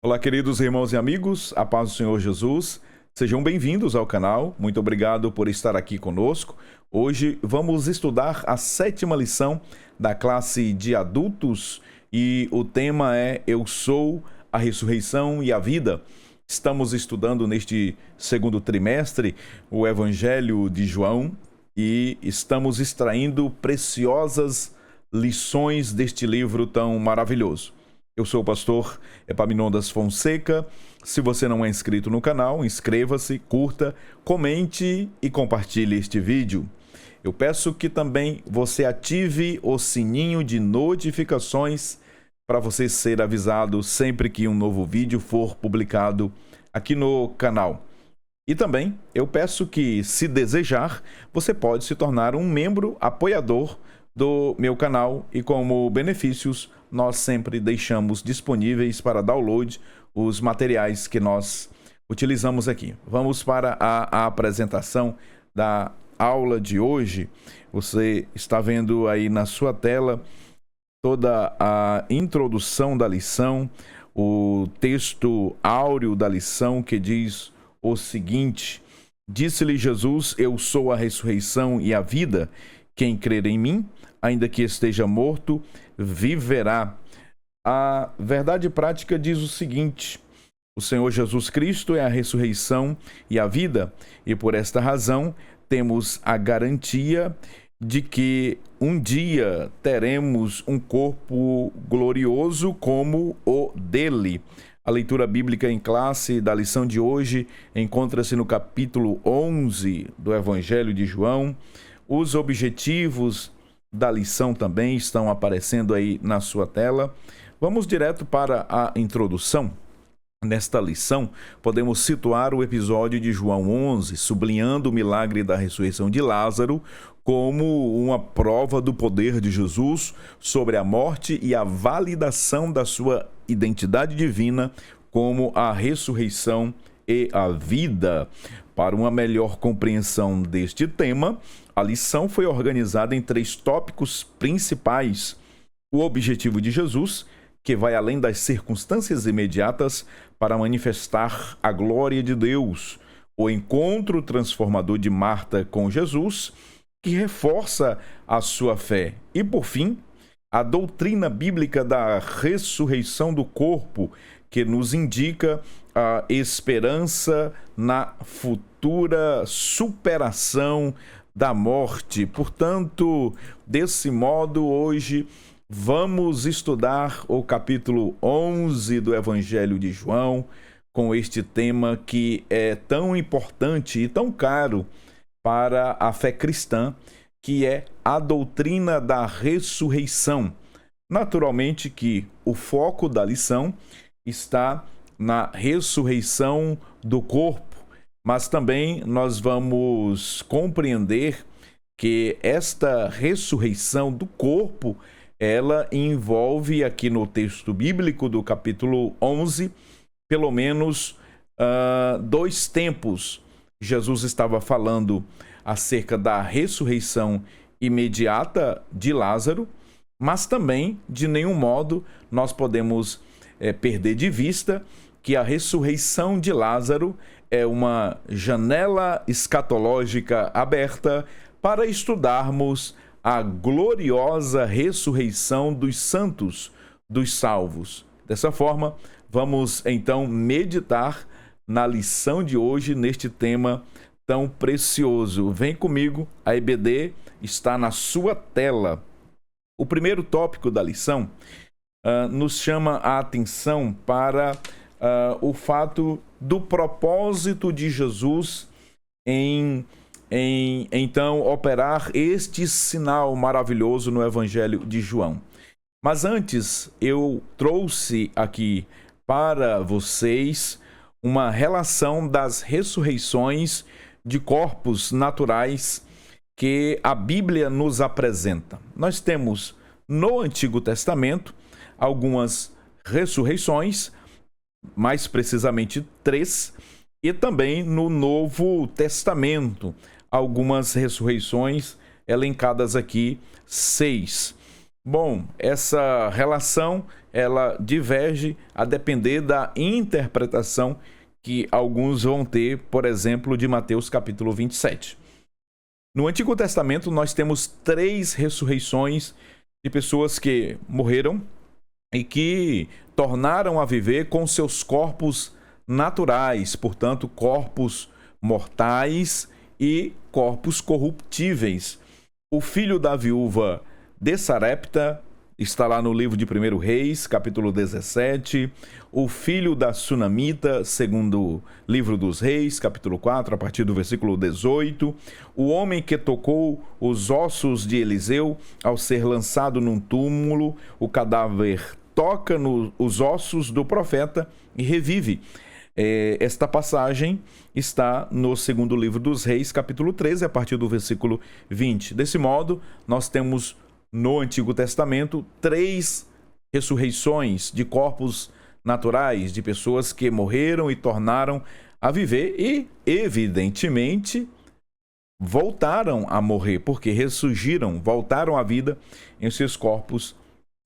Olá, queridos irmãos e amigos, a paz do Senhor Jesus. Sejam bem-vindos ao canal. Muito obrigado por estar aqui conosco. Hoje vamos estudar a 7ª lição da classe de adultos e o tema é Eu sou a ressurreição e a vida. Estamos estudando neste segundo trimestre o Evangelho de João e estamos extraindo preciosas lições deste livro tão maravilhoso. Eu sou o pastor Epaminondas Fonseca. Se você não é inscrito no canal, inscreva-se, curta, comente e compartilhe este vídeo. Eu peço que também você ative o sininho de notificações para você ser avisado sempre que um novo vídeo for publicado aqui no canal. E também eu peço que, se desejar, você pode se tornar um membro apoiador do meu canal e como benefícios nós sempre deixamos disponíveis para download os materiais que nós utilizamos aqui. Vamos para a apresentação da aula de hoje. Você está vendo aí na sua tela toda a introdução da lição, o texto áureo da lição que diz o seguinte: Disse-lhe Jesus, eu sou a ressurreição e a vida. Quem crer em mim, ainda que esteja morto, viverá. A verdade prática diz o seguinte: o Senhor Jesus Cristo é a ressurreição e a vida, e por esta razão temos a garantia de que um dia teremos um corpo glorioso como o dele. A leitura bíblica em classe da lição de hoje encontra-se no capítulo 11 do Evangelho de João. Os objetivos da lição também estão aparecendo aí na sua tela. Vamos direto para a introdução. Nesta lição, podemos situar o episódio de João 11, sublinhando o milagre da ressurreição de Lázaro como uma prova do poder de Jesus sobre a morte e a validação da sua identidade divina como a ressurreição e a vida. Para uma melhor compreensão deste tema, a lição foi organizada em 3 tópicos principais: o objetivo de Jesus, que vai além das circunstâncias imediatas para manifestar a glória de Deus; o encontro transformador de Marta com Jesus, que reforça a sua fé; e, por fim, a doutrina bíblica da ressurreição do corpo, que nos indica a esperança na futura superação da morte. Portanto, desse modo, hoje vamos estudar o capítulo 11 do Evangelho de João, com este tema que é tão importante e tão caro para a fé cristã, que é a doutrina da ressurreição. Naturalmente que o foco da lição está na ressurreição do corpo, mas também nós vamos compreender que esta ressurreição do corpo, ela envolve aqui no texto bíblico do capítulo 11, pelo menos 2 tempos. Jesus estava falando acerca da ressurreição imediata de Lázaro, mas também, de nenhum modo, nós podemos perder de vista que a ressurreição de Lázaro é uma janela escatológica aberta para estudarmos a gloriosa ressurreição dos santos, dos salvos. Dessa forma, vamos então meditar na lição de hoje, neste tema tão precioso. Vem comigo, a EBD está na sua tela. O primeiro tópico da lição nos chama a atenção para o fato do propósito de Jesus em então operar este sinal maravilhoso no Evangelho de João. Mas antes, eu trouxe aqui para vocês uma relação das ressurreições de corpos naturais que a Bíblia nos apresenta. Nós temos no Antigo Testamento algumas ressurreições, mais precisamente 3, e também no Novo Testamento algumas ressurreições, elencadas aqui 6. Bom, essa relação ela diverge a depender da interpretação que alguns vão ter, por exemplo, de Mateus capítulo 27. No Antigo Testamento, nós temos 3 ressurreições de pessoas que morreram e que tornaram a viver com seus corpos naturais, portanto, corpos mortais e corpos corruptíveis. O filho da viúva de Sarepta está lá no livro de 1 Reis, capítulo 17. O filho da Sunamita, segundo livro dos Reis, capítulo 4, a partir do versículo 18. O homem que tocou os ossos de Eliseu ao ser lançado num túmulo, o cadáver toca os ossos do profeta e revive. Esta passagem está no segundo livro dos Reis, capítulo 13, a partir do versículo 20. Desse modo, nós temos no Antigo Testamento 3 ressurreições de corpos naturais, de pessoas que morreram e tornaram a viver e, evidentemente, voltaram a morrer, porque ressurgiram, voltaram à vida em seus corpos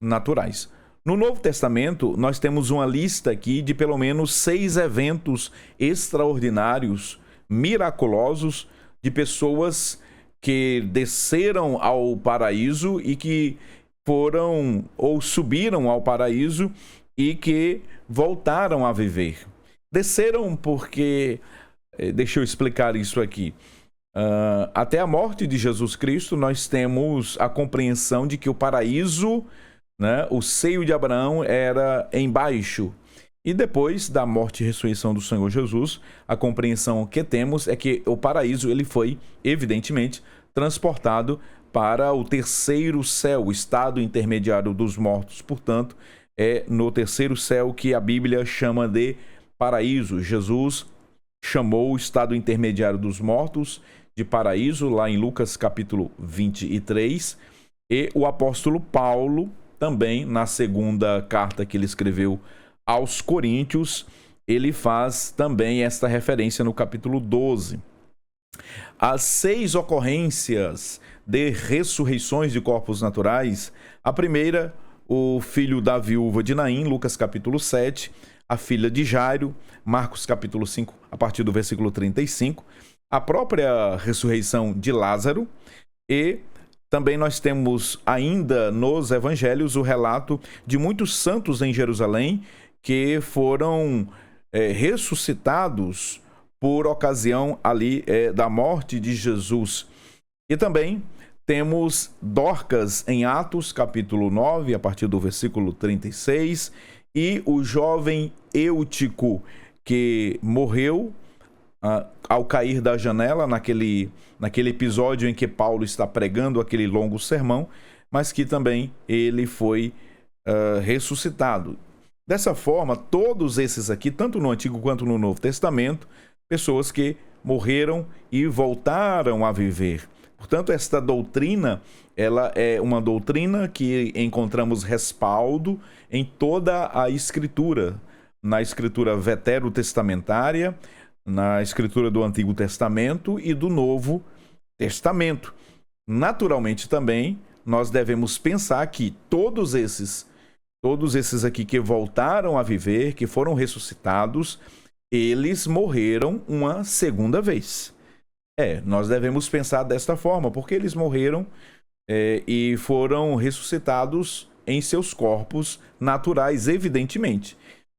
naturais. No Novo Testamento, nós temos uma lista aqui de pelo menos 6 eventos extraordinários, miraculosos, de pessoas que desceram ao paraíso e que foram ou subiram ao paraíso e que voltaram a viver. Desceram porque, deixa eu explicar isso aqui. Até a morte de Jesus Cristo, nós temos a compreensão de que o paraíso, né, o seio de Abraão era embaixo. E depois da morte e ressurreição do Senhor Jesus, a compreensão que temos é que o paraíso ele foi, evidentemente, transportado para o terceiro céu, o estado intermediário dos mortos. Portanto, é no terceiro céu que a Bíblia chama de paraíso. Jesus chamou o estado intermediário dos mortos de paraíso, lá em Lucas capítulo 23. E o apóstolo Paulo, também na segunda carta que ele escreveu aos Coríntios, ele faz também esta referência no capítulo 12. As 6 ocorrências de ressurreições de corpos naturais, a primeira, o filho da viúva de Naim, Lucas capítulo 7, a filha de Jairo, Marcos capítulo 5, a partir do versículo 35, a própria ressurreição de Lázaro, e também nós temos ainda nos evangelhos o relato de muitos santos em Jerusalém que foram ressuscitados por ocasião ali da morte de Jesus. E também temos Dorcas em Atos, capítulo 9, a partir do versículo 36, e o jovem Eutico que morreu ao cair da janela naquele episódio em que Paulo está pregando aquele longo sermão, mas que também ele foi ressuscitado. Dessa forma, todos esses aqui, tanto no Antigo quanto no Novo Testamento, pessoas que morreram e voltaram a viver. Portanto, esta doutrina, ela é uma doutrina que encontramos respaldo em toda a Escritura, na Escritura veterotestamentária, na Escritura do Antigo Testamento e do Novo Testamento. Naturalmente também, nós devemos pensar que todos esses aqui que voltaram a viver, que foram ressuscitados, eles morreram uma segunda vez. Nós devemos pensar desta forma, porque eles morreram e foram ressuscitados em seus corpos naturais, evidentemente.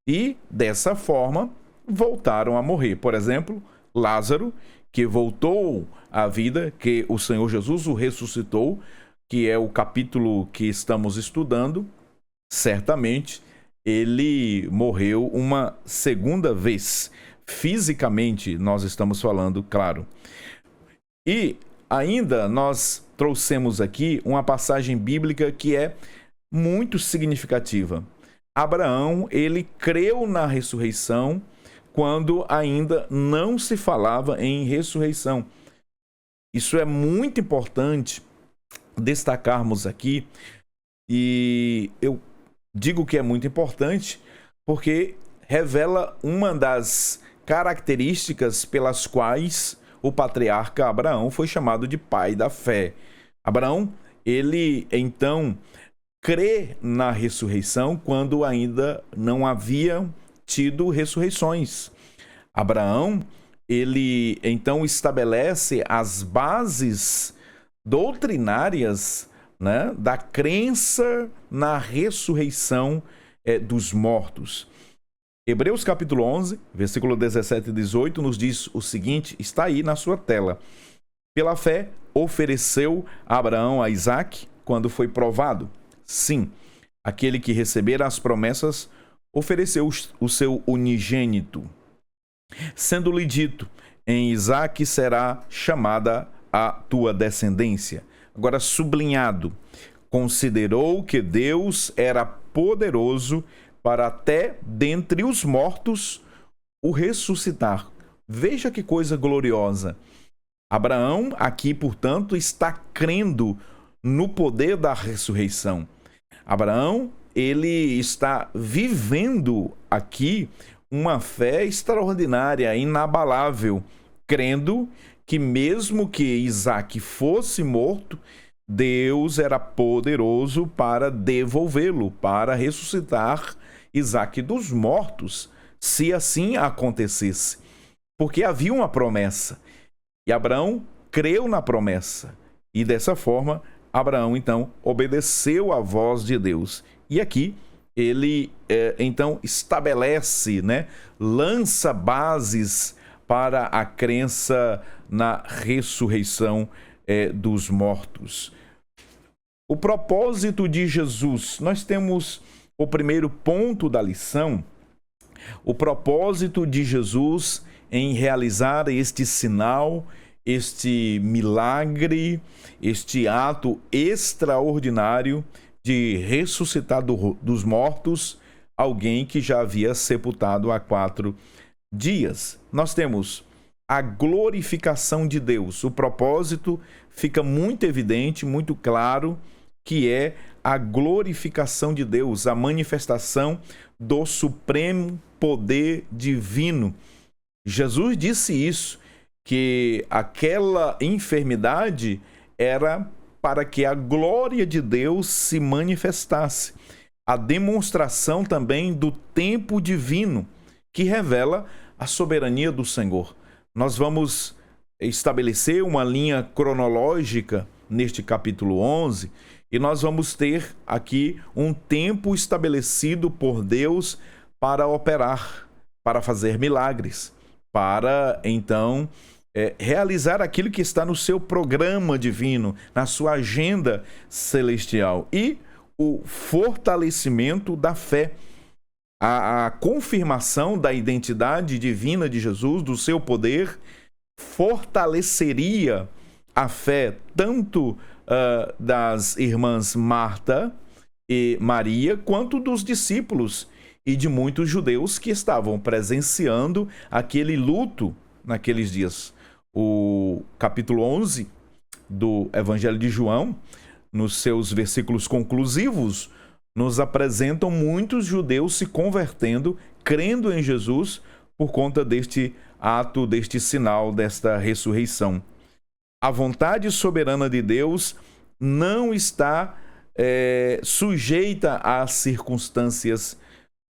E, dessa forma, voltaram a morrer. Por exemplo, Lázaro, que voltou à vida, que o Senhor Jesus o ressuscitou, que é o capítulo que estamos estudando, certamente ele morreu uma segunda vez. Fisicamente, nós estamos falando, claro. E ainda nós trouxemos aqui uma passagem bíblica que é muito significativa. Abraão, ele creu na ressurreição quando ainda não se falava em ressurreição. Isso é muito importante destacarmos aqui, e eu digo que é muito importante porque revela uma das características pelas quais o patriarca Abraão foi chamado de pai da fé. Abraão, ele então crê na ressurreição quando ainda não havia tido ressurreições. Abraão, ele então estabelece as bases doutrinárias, né, da crença na ressurreição dos mortos. Hebreus capítulo 11, versículo 17 e 18 nos diz o seguinte, está aí na sua tela. Pela fé, ofereceu Abraão a Isaque quando foi provado. Sim, aquele que recebera as promessas ofereceu o seu unigênito. Sendo-lhe dito, em Isaque será chamada a tua descendência. Agora, sublinhado, considerou que Deus era poderoso para até dentre os mortos o ressuscitar. Veja que coisa gloriosa. Abraão, aqui, portanto, está crendo no poder da ressurreição. Abraão, ele está vivendo aqui uma fé extraordinária, inabalável, crendo que mesmo que Isaque fosse morto, Deus era poderoso para devolvê-lo, para ressuscitar Isaque dos mortos, se assim acontecesse. Porque havia uma promessa. E Abraão creu na promessa. E dessa forma, Abraão, então, obedeceu à voz de Deus. E aqui, ele, então, estabelece, né, lança bases para a crença na ressurreição dos mortos. O propósito de Jesus. Nós temos o primeiro ponto da lição, o propósito de Jesus em realizar este sinal, este milagre, este ato extraordinário de ressuscitar dos mortos alguém que já havia sepultado há 4 dias. Nós temos a glorificação de Deus. O propósito fica muito evidente, muito claro, que é a glorificação de Deus, a manifestação do supremo poder divino. Jesus disse isso, que aquela enfermidade era para que a glória de Deus se manifestasse. A demonstração também do tempo divino, que revela a soberania do Senhor. Nós vamos estabelecer uma linha cronológica neste capítulo 11 e nós vamos ter aqui um tempo estabelecido por Deus para operar, para fazer milagres, para então realizar aquilo que está no seu programa divino, na sua agenda celestial, e o fortalecimento da fé. A confirmação da identidade divina de Jesus, do seu poder, fortaleceria a fé tanto das irmãs Marta e Maria, quanto dos discípulos e de muitos judeus que estavam presenciando aquele luto naqueles dias. O capítulo 11 do Evangelho de João, nos seus versículos conclusivos, nos apresentam muitos judeus se convertendo, crendo em Jesus por conta deste ato, deste sinal, desta ressurreição. A vontade soberana de Deus não está sujeita às circunstâncias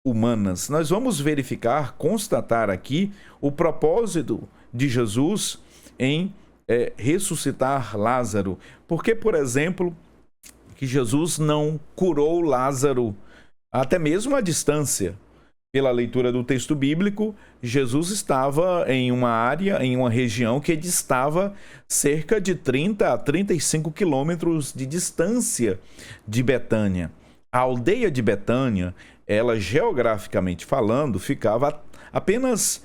humanas. Nós vamos verificar, constatar aqui o propósito de Jesus em ressuscitar Lázaro. Porque, por exemplo, que Jesus não curou Lázaro, até mesmo à distância. Pela leitura do texto bíblico, Jesus estava em uma área, em uma região que distava cerca de 30 a 35 quilômetros de distância de Betânia. A aldeia de Betânia, ela geograficamente falando, ficava apenas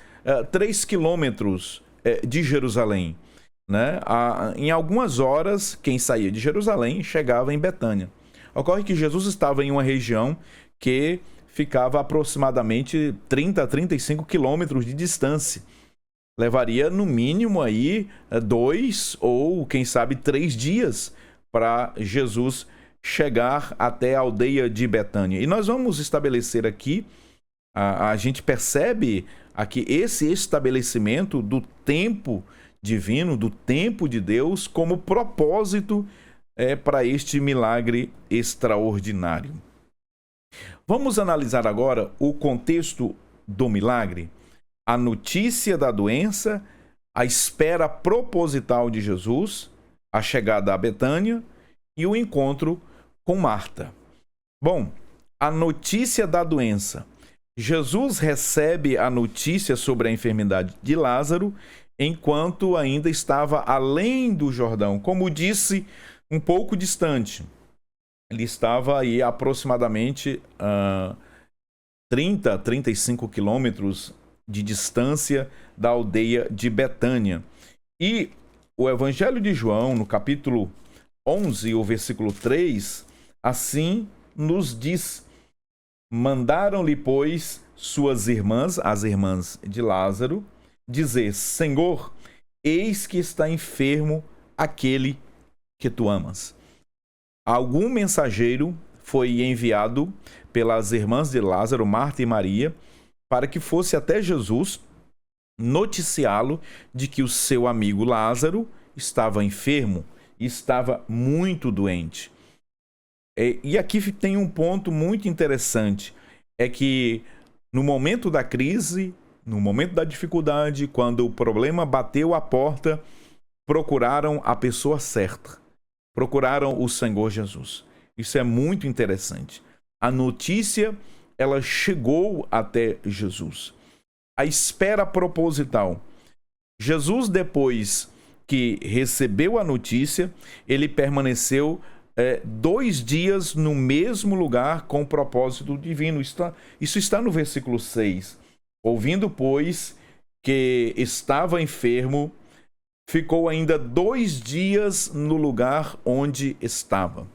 3 quilômetros de Jerusalém. Né? Em algumas horas, quem saía de Jerusalém chegava em Betânia. Ocorre que Jesus estava em uma região que ficava aproximadamente 30 a 35 quilômetros de distância. Levaria no mínimo aí 2 ou quem sabe 3 dias para Jesus chegar até a aldeia de Betânia. E nós vamos estabelecer aqui, a gente percebe aqui esse estabelecimento do tempo divino, do tempo de Deus, como propósito para este milagre extraordinário. Vamos analisar agora o contexto do milagre, a notícia da doença, a espera proposital de Jesus, a chegada a Betânia e o encontro com Marta. Bom, a notícia da doença. Jesus recebe a notícia sobre a enfermidade de Lázaro enquanto ainda estava além do Jordão, como disse, um pouco distante. Ele estava aí aproximadamente 35 quilômetros de distância da aldeia de Betânia. E o Evangelho de João, no capítulo 11, o versículo 3, assim nos diz: mandaram-lhe, pois, suas irmãs, as irmãs de Lázaro, dizer: Senhor, eis que está enfermo aquele que tu amas. Algum mensageiro foi enviado pelas irmãs de Lázaro, Marta e Maria, para que fosse até Jesus noticiá-lo de que o seu amigo Lázaro estava enfermo e estava muito doente. E aqui tem um ponto muito interessante, é que no momento da crise, no momento da dificuldade, quando o problema bateu à porta, procuraram a pessoa certa. Procuraram o Senhor Jesus. Isso é muito interessante. A notícia, ela chegou até Jesus. A espera proposital. Jesus, depois que recebeu a notícia, ele permaneceu 2 dias no mesmo lugar com propósito divino. Isso está no versículo 6. Ouvindo, pois, que estava enfermo, ficou ainda 2 dias no lugar onde estava.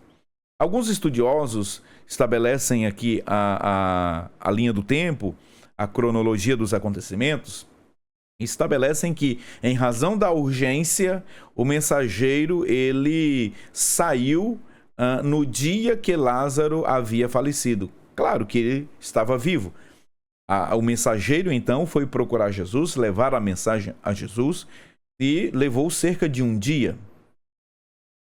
Alguns estudiosos estabelecem aqui a linha do tempo, a cronologia dos acontecimentos, estabelecem que, em razão da urgência, o mensageiro ele saiu no dia que Lázaro havia falecido. Claro que ele estava vivo. O mensageiro, então, foi procurar Jesus, levar a mensagem a Jesus, e levou cerca de 1 dia.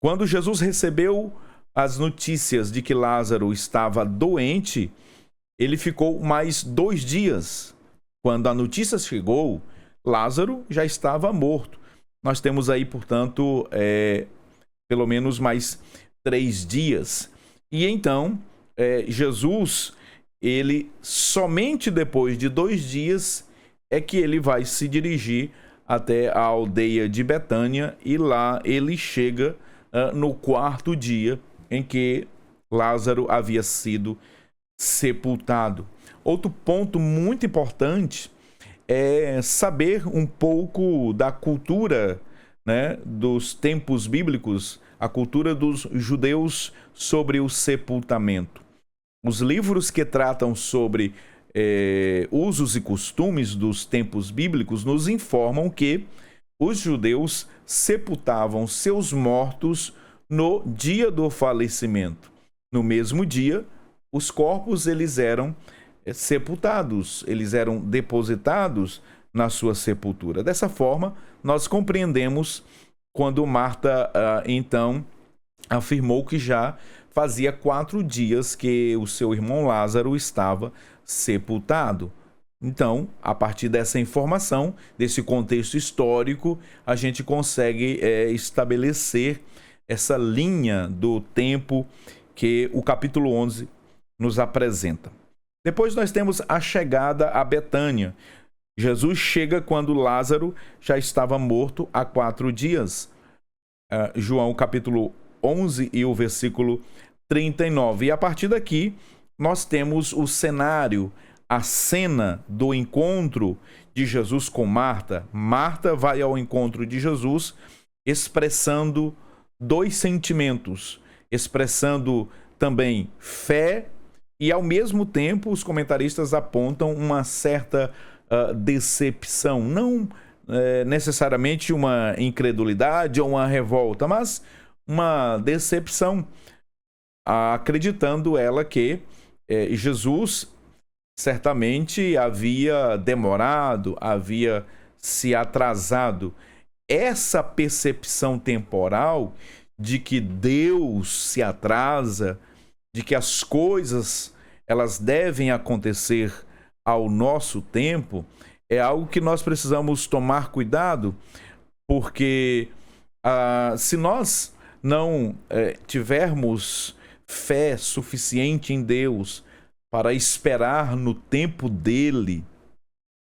Quando Jesus recebeu as notícias de que Lázaro estava doente, ele ficou mais 2 dias. Quando a notícia chegou, Lázaro já estava morto. Nós temos aí, portanto, pelo menos mais 3 dias. E então, Jesus, ele somente depois de 2 dias é que ele vai se dirigir até a aldeia de Betânia, e lá ele chega no 4º dia em que Lázaro havia sido sepultado. Outro ponto muito importante é saber um pouco da cultura, né, dos tempos bíblicos, a cultura dos judeus sobre o sepultamento. Os livros que tratam sobre usos e costumes dos tempos bíblicos nos informam que os judeus sepultavam seus mortos no dia do falecimento. No mesmo dia, os corpos eles eram sepultados, eles eram depositados na sua sepultura. Dessa forma, nós compreendemos quando Marta, então, afirmou que já fazia 4 dias que o seu irmão Lázaro estava sepultado. Então, a partir dessa informação, desse contexto histórico, a gente consegue estabelecer essa linha do tempo que o capítulo 11 nos apresenta. Depois nós temos a chegada a Betânia. Jesus chega quando Lázaro já estava morto há 4 dias. João capítulo 11 e o versículo 39. E a partir daqui, nós temos o cenário, a cena do encontro de Jesus com Marta. Marta vai ao encontro de Jesus expressando 2 sentimentos, expressando também fé e, ao mesmo tempo, os comentaristas apontam uma certa decepção. Não necessariamente uma incredulidade ou uma revolta, mas uma decepção, acreditando ela que Jesus certamente havia demorado, havia se atrasado. Essa percepção temporal de que Deus se atrasa, de que as coisas elas devem acontecer ao nosso tempo, é algo que nós precisamos tomar cuidado, porque se nós não tivermos fé suficiente em Deus para esperar no tempo dele,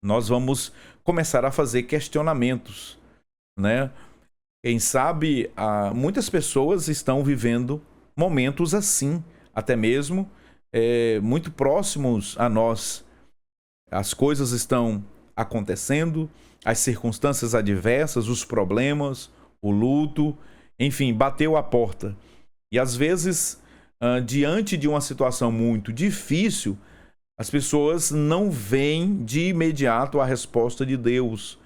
nós vamos começar a fazer questionamentos, né? Quem sabe, muitas pessoas estão vivendo momentos assim, até mesmo muito próximos a nós. As coisas estão acontecendo, as circunstâncias adversas, os problemas, o luto, enfim, bateu a porta. E às vezes, diante de uma situação muito difícil, as pessoas não veem de imediato a resposta de Deus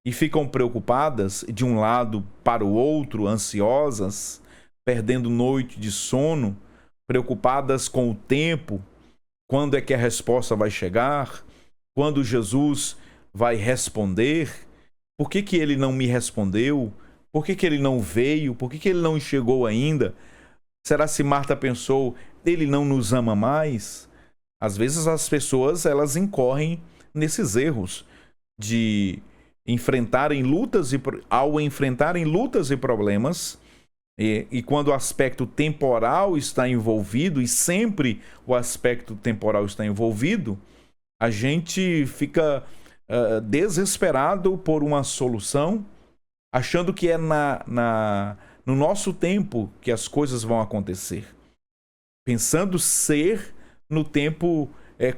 e ficam preocupadas de um lado para o outro, ansiosas, perdendo noite de sono, preocupadas com o tempo, quando é que a resposta vai chegar, quando Jesus vai responder, por que ele não me respondeu, por que ele não veio, por que ele não chegou ainda, será se Marta pensou, ele não nos ama mais? Às vezes as pessoas elas incorrem nesses erros de enfrentarem lutas ao enfrentarem lutas e problemas, e quando o aspecto temporal está envolvido, e sempre o aspecto temporal está envolvido, a gente fica desesperado por uma solução, achando que é no nosso tempo que as coisas vão acontecer, pensando ser no tempo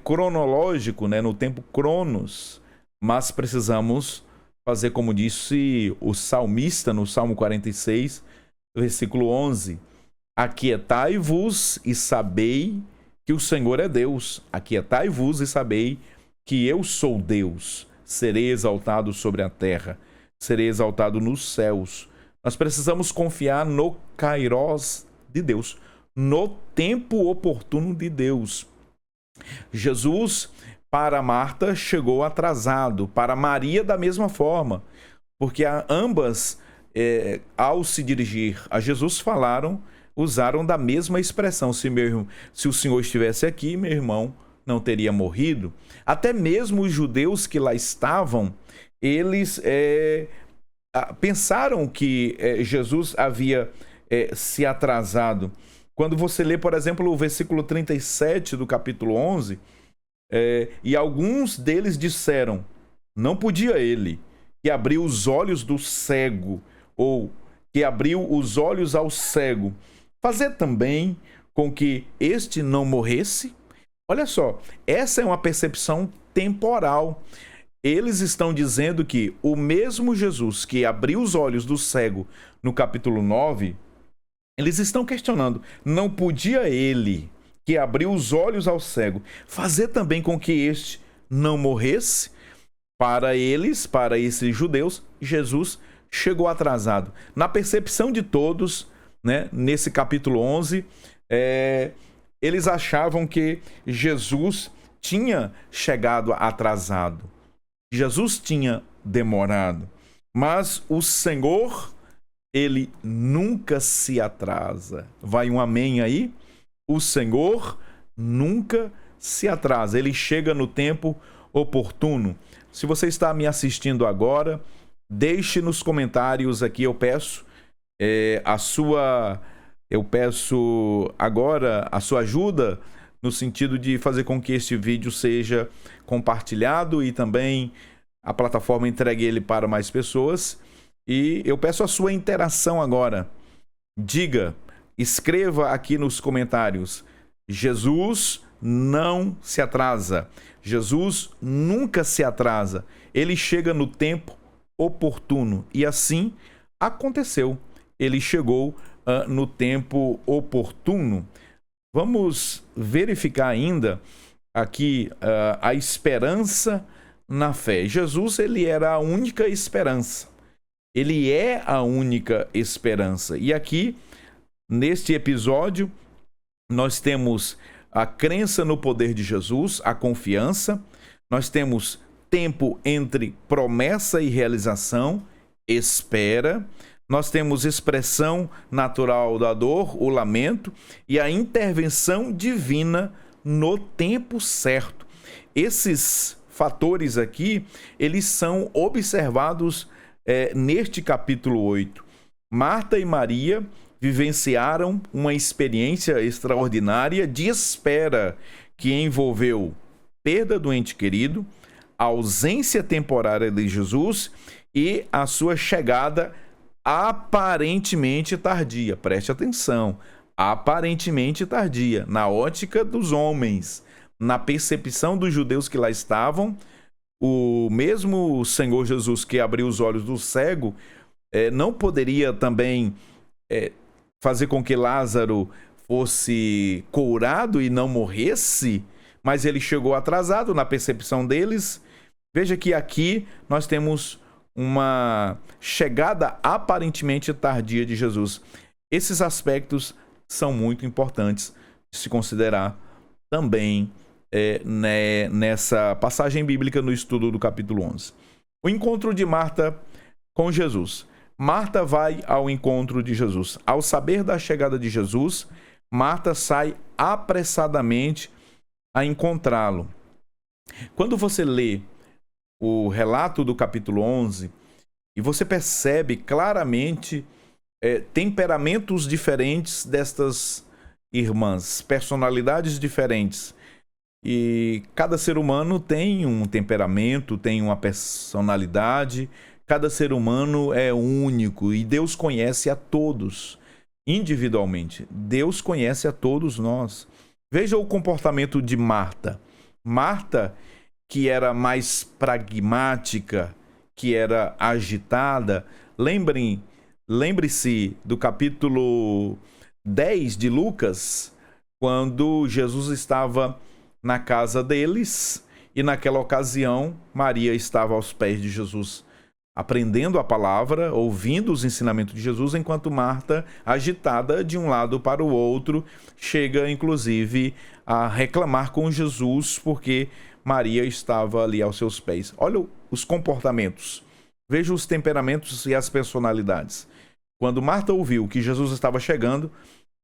cronológico, né? No tempo cronos, mas precisamos fazer como disse o salmista no Salmo 46, versículo 11, aquietai-vos e sabei que o Senhor é Deus, aquietai-vos e sabei que eu sou Deus, serei exaltado sobre a terra, serei exaltado nos céus. Nós precisamos confiar no Kairós de Deus, no tempo oportuno de Deus. Jesus, para Marta, chegou atrasado, para Maria da mesma forma, porque ambas, ao se dirigir a Jesus, usaram da mesma expressão, se o Senhor estivesse aqui, meu irmão não teria morrido. Até mesmo os judeus que lá estavam, eles pensaram que Jesus havia se atrasado. Quando você lê, por exemplo, o versículo 37 do capítulo 11, e alguns deles disseram, não podia ele, que abriu os olhos do cego, ou que abriu os olhos ao cego, fazer também com que este não morresse? Olha só, essa é uma percepção temporal. Eles estão dizendo que o mesmo Jesus que abriu os olhos do cego no capítulo 9, eles estão questionando, não podia ele, que abriu os olhos ao cego, fazer também com que este não morresse? Para eles, para esses judeus, Jesus chegou atrasado. Na percepção de todos, né, nesse capítulo 11, eles achavam que Jesus tinha chegado atrasado. Jesus tinha demorado. Mas o Senhor, ele nunca se atrasa. Vai um amém aí? O Senhor nunca se atrasa. Ele chega no tempo oportuno. Se você está me assistindo agora, deixe nos comentários aqui, eu peço agora a sua ajuda no sentido de fazer com que este vídeo seja compartilhado e também a plataforma entregue ele para mais pessoas. E eu peço a sua interação agora. Diga, escreva aqui nos comentários, Jesus não se atrasa. Jesus nunca se atrasa. Ele chega no tempo oportuno. E assim aconteceu. Ele chegou no tempo oportuno. Vamos verificar ainda aqui a esperança na fé. Jesus, ele era a única esperança. Ele é a única esperança. E aqui, neste episódio, nós temos a crença no poder de Jesus, a confiança. Nós temos tempo entre promessa e realização, espera. nós temos expressão natural da dor, o lamento, e a intervenção divina no tempo certo. Esses fatores aqui, eles são observados neste capítulo 8. Marta e Maria vivenciaram uma experiência extraordinária de espera que envolveu perda do ente querido, a ausência temporária de Jesus e a sua chegada aparentemente tardia. Preste atenção, aparentemente tardia, na ótica dos homens, na percepção dos judeus que lá estavam. O mesmo Senhor Jesus que abriu os olhos do cego não poderia também fazer com que Lázaro fosse curado e não morresse, mas ele chegou atrasado na percepção deles. Veja que aqui nós temos uma chegada aparentemente tardia de Jesus. Esses aspectos são muito importantes de se considerar também nessa passagem bíblica no estudo do capítulo 11. O encontro de Marta com Jesus. Marta vai ao encontro de Jesus. Ao saber da chegada de Jesus, Marta sai apressadamente a encontrá-lo. Quando você lê o relato do capítulo 11, e você percebe claramente temperamentos diferentes destas irmãs, personalidades diferentes. E cada ser humano tem um temperamento, tem uma personalidade, cada ser humano é único e Deus conhece a todos individualmente. Deus conhece a todos nós. Veja o comportamento de Marta. Marta, que era mais pragmática, que era agitada. Lembre-se do capítulo 10 de Lucas, quando Jesus estava na casa deles e naquela ocasião Maria estava aos pés de Jesus, aprendendo a palavra, ouvindo os ensinamentos de Jesus, enquanto Marta, agitada de um lado para o outro, chega inclusive a reclamar com Jesus porque Maria estava ali aos seus pés. Olha os comportamentos, veja os temperamentos e as personalidades. Quando Marta ouviu que Jesus estava chegando,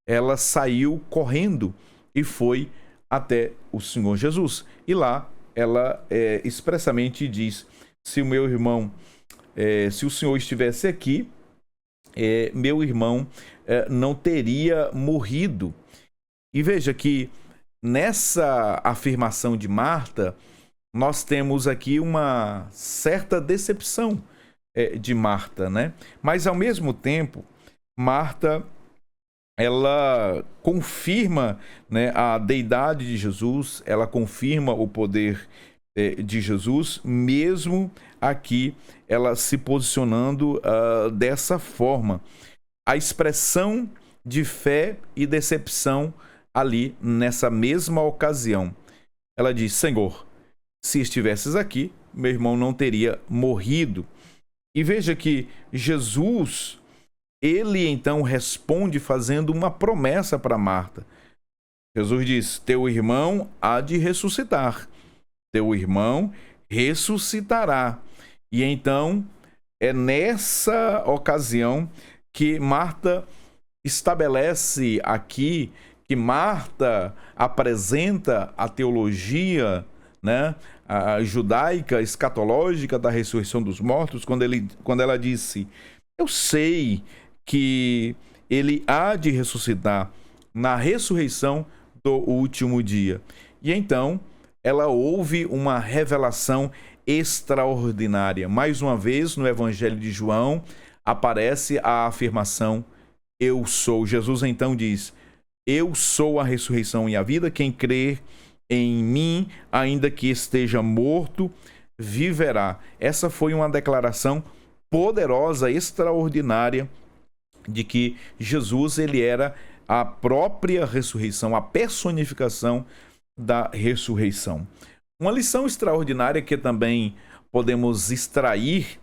ela saiu correndo e foi até o Senhor Jesus. E lá ela expressamente diz: se o meu irmão, se o Senhor estivesse aqui, meu irmão não teria morrido. E veja que nessa afirmação de Marta, nós temos aqui uma certa decepção de Marta, né? Mas ao mesmo tempo, Marta, ela confirma, né, a deidade de Jesus, ela confirma o poder de Jesus, mesmo aqui ela se posicionando dessa forma. A expressão de fé e decepção ali nessa mesma ocasião. Ela diz: Senhor, se estivesses aqui, meu irmão não teria morrido. E veja que Jesus, ele então responde fazendo uma promessa para Marta. Jesus diz: teu irmão há de ressuscitar. Teu irmão ressuscitará. E então é nessa ocasião que Marta estabelece aqui, que Marta apresenta a teologia, né, a judaica, escatológica da ressurreição dos mortos, quando ela disse: eu sei que ele há de ressuscitar na ressurreição do último dia. E então ela ouve uma revelação extraordinária. Mais uma vez, no Evangelho de João, aparece a afirmação: eu sou. Jesus então diz: eu sou a ressurreição e a vida. Quem crer em mim, ainda que esteja morto, viverá. Essa foi uma declaração poderosa, extraordinária, de que Jesus, ele era a própria ressurreição, a personificação da ressurreição. Uma lição extraordinária que também podemos extrair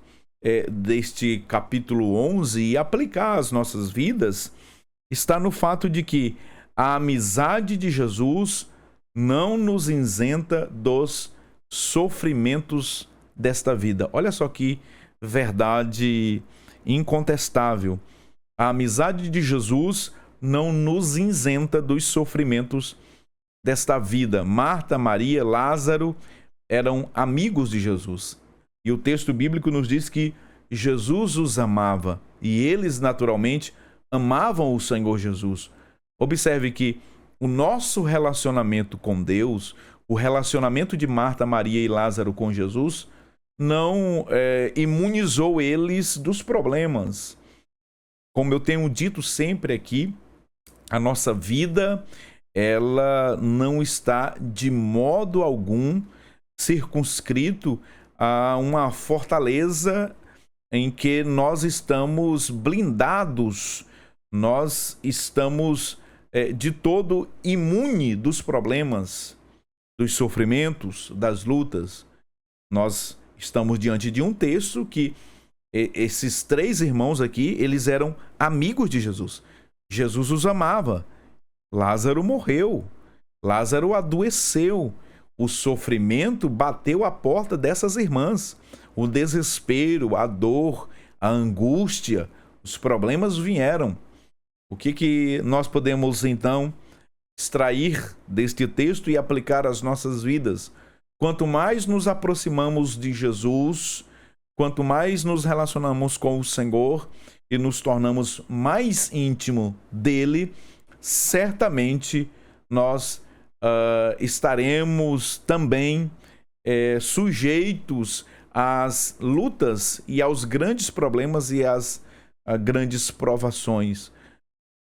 deste capítulo 11 e aplicar às nossas vidas está no fato de que a amizade de Jesus não nos isenta dos sofrimentos desta vida. Olha só que verdade incontestável. A amizade de Jesus não nos isenta dos sofrimentos desta vida. Marta, Maria, Lázaro eram amigos de Jesus. E o texto bíblico nos diz que Jesus os amava e eles, naturalmente, amavam o Senhor Jesus. Observe que o nosso relacionamento com Deus, o relacionamento de Marta, Maria e Lázaro com Jesus, não imunizou eles dos problemas. Como eu tenho dito sempre aqui, a nossa vida, ela não está de modo algum circunscrito a uma fortaleza em que nós estamos blindados, nós estamos de todo imune dos problemas, dos sofrimentos, das lutas. Nós estamos diante de um texto que esses três irmãos aqui, eles eram amigos de Jesus. Jesus os amava. Lázaro morreu. Lázaro adoeceu. O sofrimento bateu à porta dessas irmãs. O desespero, a dor, a angústia, os problemas vieram. O que nós podemos, então, extrair deste texto e aplicar às nossas vidas? Quanto mais nos aproximamos de Jesus, quanto mais nos relacionamos com o Senhor e nos tornamos mais íntimo dele, certamente nós estaremos também sujeitos às lutas e aos grandes problemas e às grandes provações.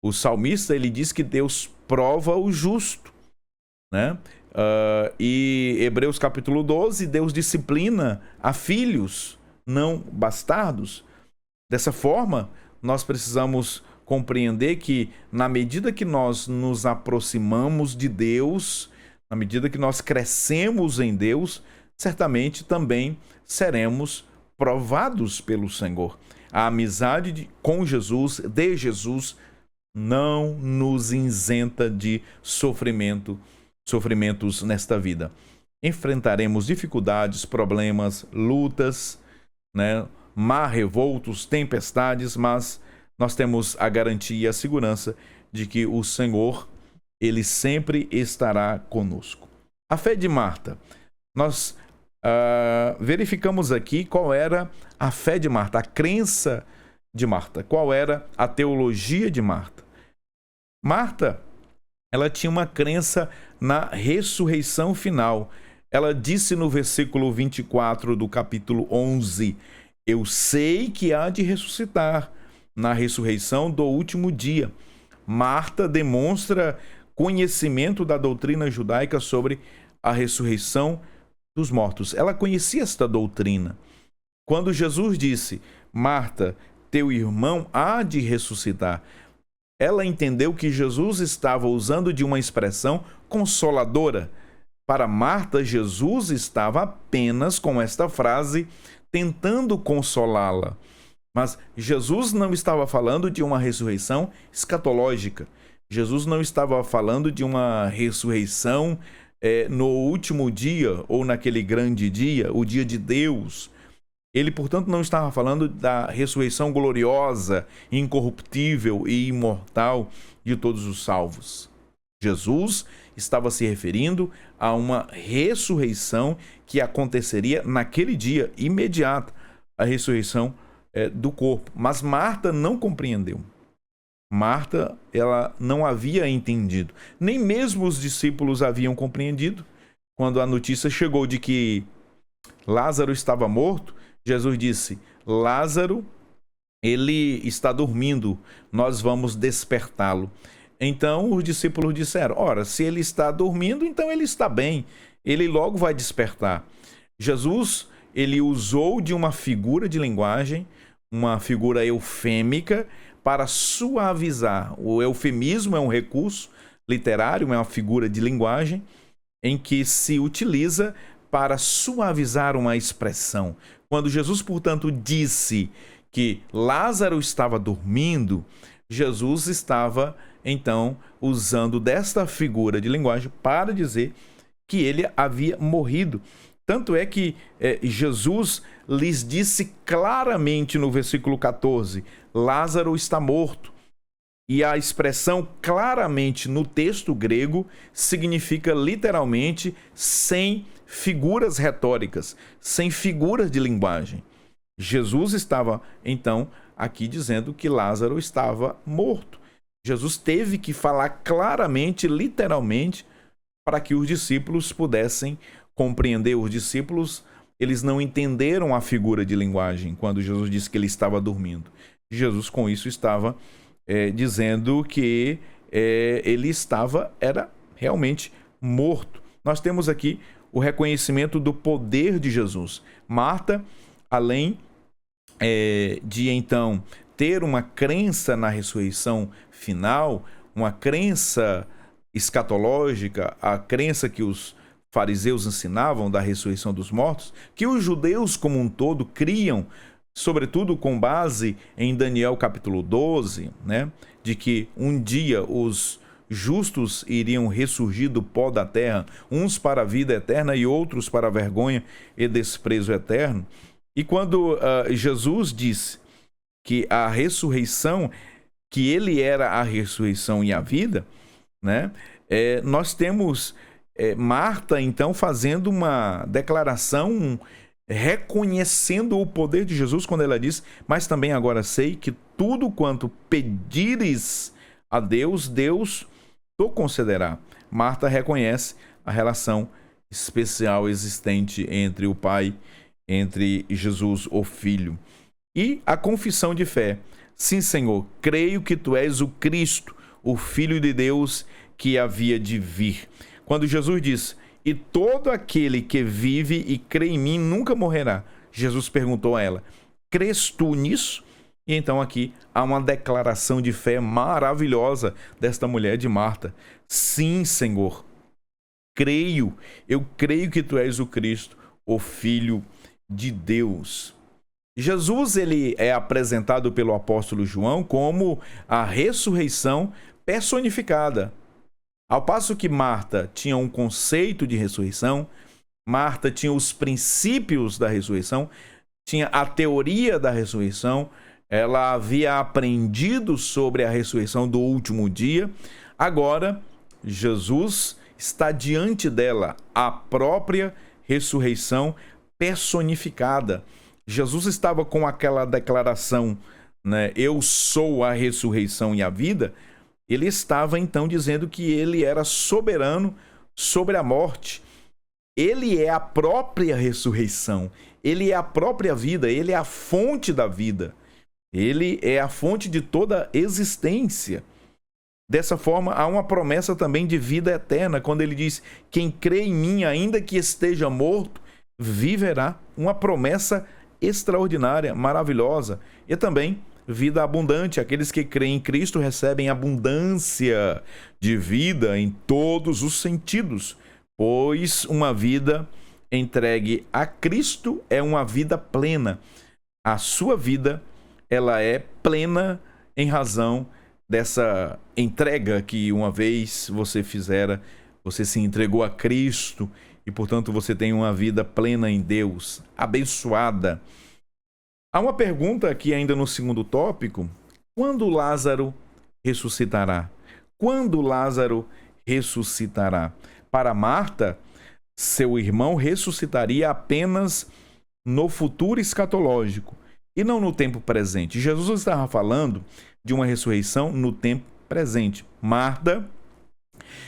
O salmista, ele diz que Deus prova o justo, né? E Hebreus capítulo 12, Deus disciplina a filhos, não bastardos. Dessa forma, nós precisamos compreender que, na medida que nós nos aproximamos de Deus, na medida que nós crescemos em Deus, certamente também seremos provados pelo Senhor. A amizade com Jesus, de Jesus, não nos isenta de sofrimentos nesta vida. Enfrentaremos dificuldades, problemas, lutas, né? Mar revoltos, tempestades, mas nós temos a garantia e a segurança de que o Senhor, ele sempre estará conosco. A fé de Marta. Nós verificamos aqui qual era a fé de Marta, a crença de Marta, qual era a teologia de Marta. Marta, ela tinha uma crença na ressurreição final. Ela disse no versículo 24 do capítulo 11, eu sei que há de ressuscitar na ressurreição do último dia. Marta demonstra conhecimento da doutrina judaica sobre a ressurreição dos mortos. Ela conhecia esta doutrina. Quando Jesus disse, Marta, teu irmão há de ressuscitar, ela entendeu que Jesus estava usando de uma expressão consoladora. Para Marta, Jesus estava apenas com esta frase tentando consolá-la. Mas Jesus não estava falando de uma ressurreição escatológica. Jesus não estava falando de uma ressurreição no último dia ou naquele grande dia, o dia de Deus. Ele, portanto, não estava falando da ressurreição gloriosa, incorruptível e imortal de todos os salvos. Jesus estava se referindo a uma ressurreição que aconteceria naquele dia imediato, a ressurreição do corpo. Mas Marta não compreendeu. Marta, ela não havia entendido. Nem mesmo os discípulos haviam compreendido. Quando a notícia chegou de que Lázaro estava morto, Jesus disse, Lázaro, ele está dormindo, nós vamos despertá-lo. Então os discípulos disseram, ora, se ele está dormindo, então ele está bem, ele logo vai despertar. Jesus, ele usou de uma figura de linguagem, uma figura eufêmica, para suavizar. O eufemismo é um recurso literário, é uma figura de linguagem, em que se utiliza para suavizar uma expressão. Quando Jesus, portanto, disse que Lázaro estava dormindo, Jesus estava, então, usando desta figura de linguagem para dizer que ele havia morrido. Tanto é que Jesus lhes disse claramente no versículo 14: Lázaro está morto. E a expressão claramente no texto grego significa literalmente sem figuras retóricas, sem figuras de linguagem. Jesus estava, então, aqui dizendo que Lázaro estava morto. Jesus teve que falar claramente, literalmente, para que os discípulos pudessem compreender. Os discípulos, eles não entenderam a figura de linguagem quando Jesus disse que ele estava dormindo. Jesus, com isso, estava dizendo que ele era realmente morto. Nós temos aqui o reconhecimento do poder de Jesus. Marta, além de então ter uma crença na ressurreição final, uma crença escatológica, a crença que os fariseus ensinavam da ressurreição dos mortos, que os judeus como um todo criam, sobretudo com base em Daniel capítulo 12, né, de que um dia os justos iriam ressurgir do pó da terra, uns para a vida eterna e outros para a vergonha e desprezo eterno. E quando Jesus disse que a ressurreição, que ele era a ressurreição e a vida, né, nós temos Marta, então, fazendo uma declaração, reconhecendo o poder de Jesus quando ela diz: mas também agora sei que tudo quanto pedires a Deus, Deus te concederá. Marta reconhece a relação especial existente entre o Pai, entre Jesus, o Filho. E a confissão de fé: sim, Senhor, creio que tu és o Cristo, o Filho de Deus que havia de vir. Quando Jesus diz: e todo aquele que vive e crê em mim nunca morrerá, Jesus perguntou a ela: crês tu nisso? E então aqui há uma declaração de fé maravilhosa desta mulher, de Marta: sim, Senhor, eu creio que tu és o Cristo, o Filho de Deus. Jesus, ele é apresentado pelo apóstolo João como a ressurreição personificada. Ao passo que Marta tinha um conceito de ressurreição, Marta tinha os princípios da ressurreição, tinha a teoria da ressurreição, ela havia aprendido sobre a ressurreição do último dia. Agora, Jesus está diante dela, a própria ressurreição personificada. Jesus estava com aquela declaração, né, eu sou a ressurreição e a vida. Ele estava então dizendo que ele era soberano sobre a morte. Ele é a própria ressurreição, ele é a própria vida, ele é a fonte da vida, ele é a fonte de toda existência. Dessa forma, há uma promessa também de vida eterna, quando ele diz: quem crê em mim, ainda que esteja morto, viverá. Uma promessa extraordinária, maravilhosa. E também vida abundante. Aqueles que creem em Cristo recebem abundância de vida em todos os sentidos, pois uma vida entregue a Cristo é uma vida plena. A sua vida, ela é plena em razão dessa entrega que uma vez você fizera, você se entregou a Cristo e, portanto, você tem uma vida plena em Deus, abençoada. Há uma pergunta aqui ainda no segundo tópico: quando Lázaro ressuscitará? Quando Lázaro ressuscitará? Para Marta, seu irmão ressuscitaria apenas no futuro escatológico e não no tempo presente. Jesus estava falando de uma ressurreição no tempo presente. Marta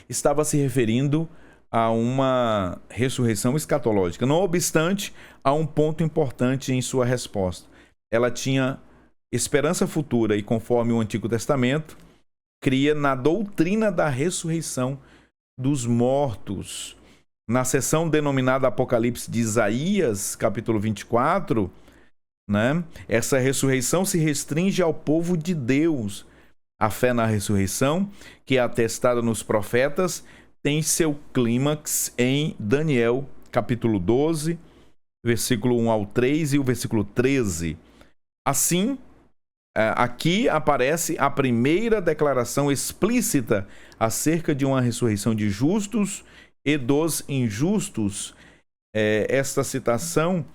estava se referindo a uma ressurreição escatológica. Não obstante, há um ponto importante em sua resposta. Ela tinha esperança futura e, conforme o Antigo Testamento, cria na doutrina da ressurreição dos mortos. Na seção denominada Apocalipse de Isaías, capítulo 24, né, essa ressurreição se restringe ao povo de Deus. A fé na ressurreição, que é atestada nos profetas, tem seu clímax em Daniel, capítulo 12, versículo 1 ao 3 e o versículo 13. Assim, aqui aparece a primeira declaração explícita acerca de uma ressurreição de justos e dos injustos. Esta citação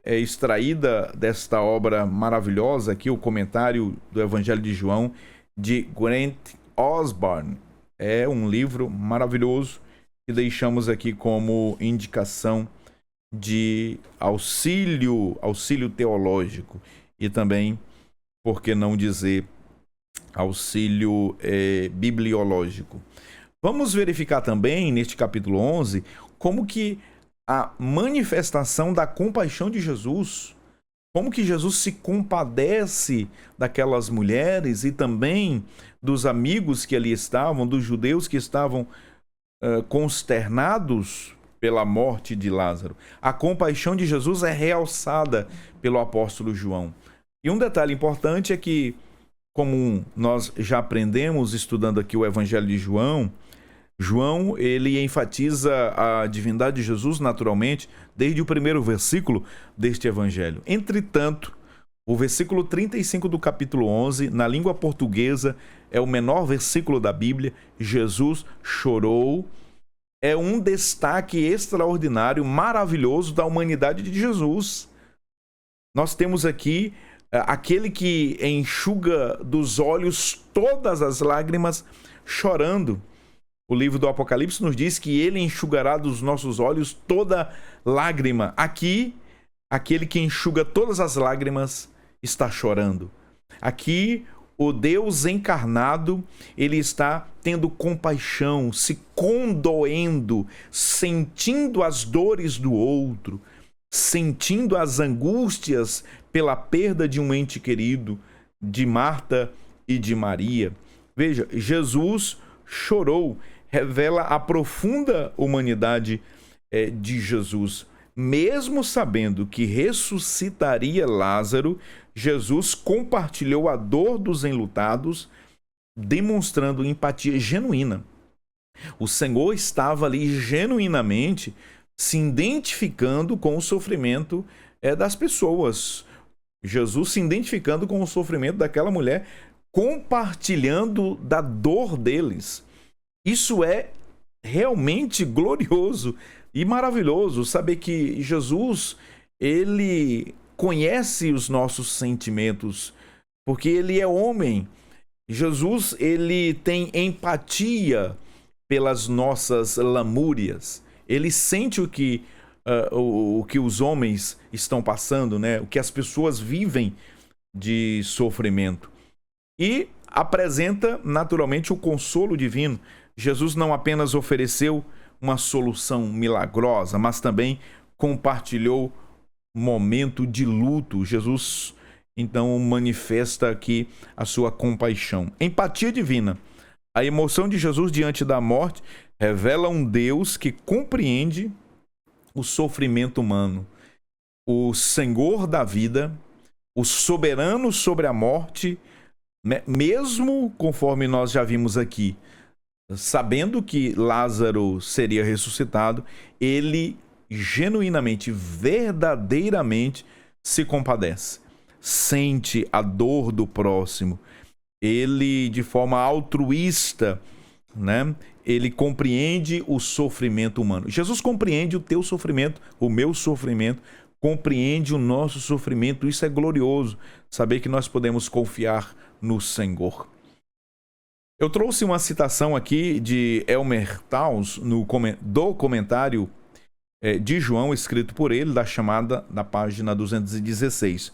é extraída desta obra maravilhosa aqui, o comentário do Evangelho de João, de Grant Osborne. É um livro maravilhoso que deixamos aqui como indicação de auxílio teológico e também, por que não dizer, auxílio bibliológico. Vamos verificar também, neste capítulo 11, como que a manifestação da compaixão de Jesus, como que Jesus se compadece daquelas mulheres e também dos amigos que ali estavam, dos judeus que estavam consternados pela morte de Lázaro. A compaixão de Jesus é realçada pelo apóstolo João. E um detalhe importante é que, como nós já aprendemos estudando aqui o Evangelho de João, ele enfatiza a divindade de Jesus naturalmente desde o primeiro versículo deste Evangelho. Entretanto, o versículo 35 do capítulo 11, na língua portuguesa, é o menor versículo da Bíblia. Jesus chorou. É um destaque extraordinário, maravilhoso da humanidade de Jesus. Nós temos aqui aquele que enxuga dos olhos todas as lágrimas, chorando. O livro do Apocalipse nos diz que ele enxugará dos nossos olhos toda lágrima. Aqui, aquele que enxuga todas as lágrimas está chorando. Aqui, o Deus encarnado, ele está tendo compaixão, se condoendo, sentindo as dores do outro, sentindo as angústias pela perda de um ente querido, de Marta e de Maria. Veja, Jesus chorou, revela a profunda humanidade de Jesus. Mesmo sabendo que ressuscitaria Lázaro, Jesus compartilhou a dor dos enlutados, demonstrando empatia genuína. O Senhor estava ali genuinamente se identificando com o sofrimento das pessoas. Jesus se identificando com o sofrimento daquela mulher, compartilhando da dor deles. Isso é realmente glorioso e maravilhoso, saber que Jesus, ele conhece os nossos sentimentos, porque ele é homem. Jesus, ele tem empatia pelas nossas lamúrias. Ele sente o que os homens estão passando, né? O que as pessoas vivem de sofrimento. E apresenta naturalmente o consolo divino. Jesus não apenas ofereceu uma solução milagrosa, mas também compartilhou momento de luto. Jesus, então, manifesta aqui a sua compaixão. Empatia divina. A emoção de Jesus diante da morte revela um Deus que compreende o sofrimento humano. O Senhor da vida, o soberano sobre a morte, mesmo conforme nós já vimos aqui, sabendo que Lázaro seria ressuscitado, ele genuinamente, verdadeiramente se compadece, sente a dor do próximo. Ele, de forma altruísta, né? Ele compreende o sofrimento humano. Jesus compreende o teu sofrimento, o meu sofrimento, compreende o nosso sofrimento. Isso é glorioso, saber que nós podemos confiar no Senhor. Eu trouxe uma citação aqui de Elmer Taus, do comentário de João, escrito por ele, da página 216.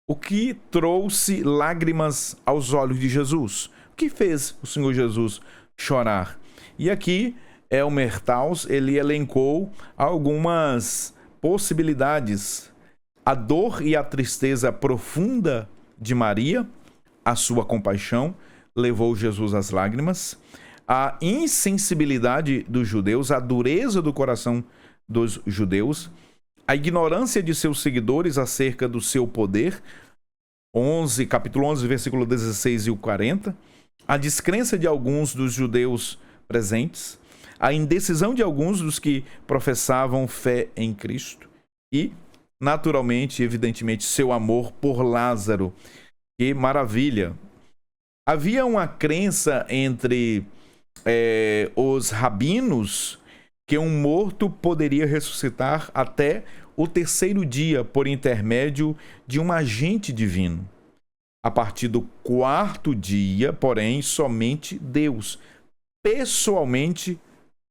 O que trouxe lágrimas aos olhos de Jesus? O que fez o Senhor Jesus chorar? E aqui, Elmer Taus, ele elencou algumas possibilidades. A dor e a tristeza profunda de Maria, a sua compaixão, levou Jesus às lágrimas. A insensibilidade dos judeus, a dureza do coração dos judeus, a ignorância de seus seguidores acerca do seu poder, capítulo 11, versículo 16 e o 40, a descrença de alguns dos judeus presentes, a indecisão de alguns dos que professavam fé em Cristo e, naturalmente, evidentemente, seu amor por Lázaro. Que maravilha! Havia uma crença entre os rabinos que um morto poderia ressuscitar até o terceiro dia por intermédio de um agente divino. A partir do quarto dia, porém, somente Deus pessoalmente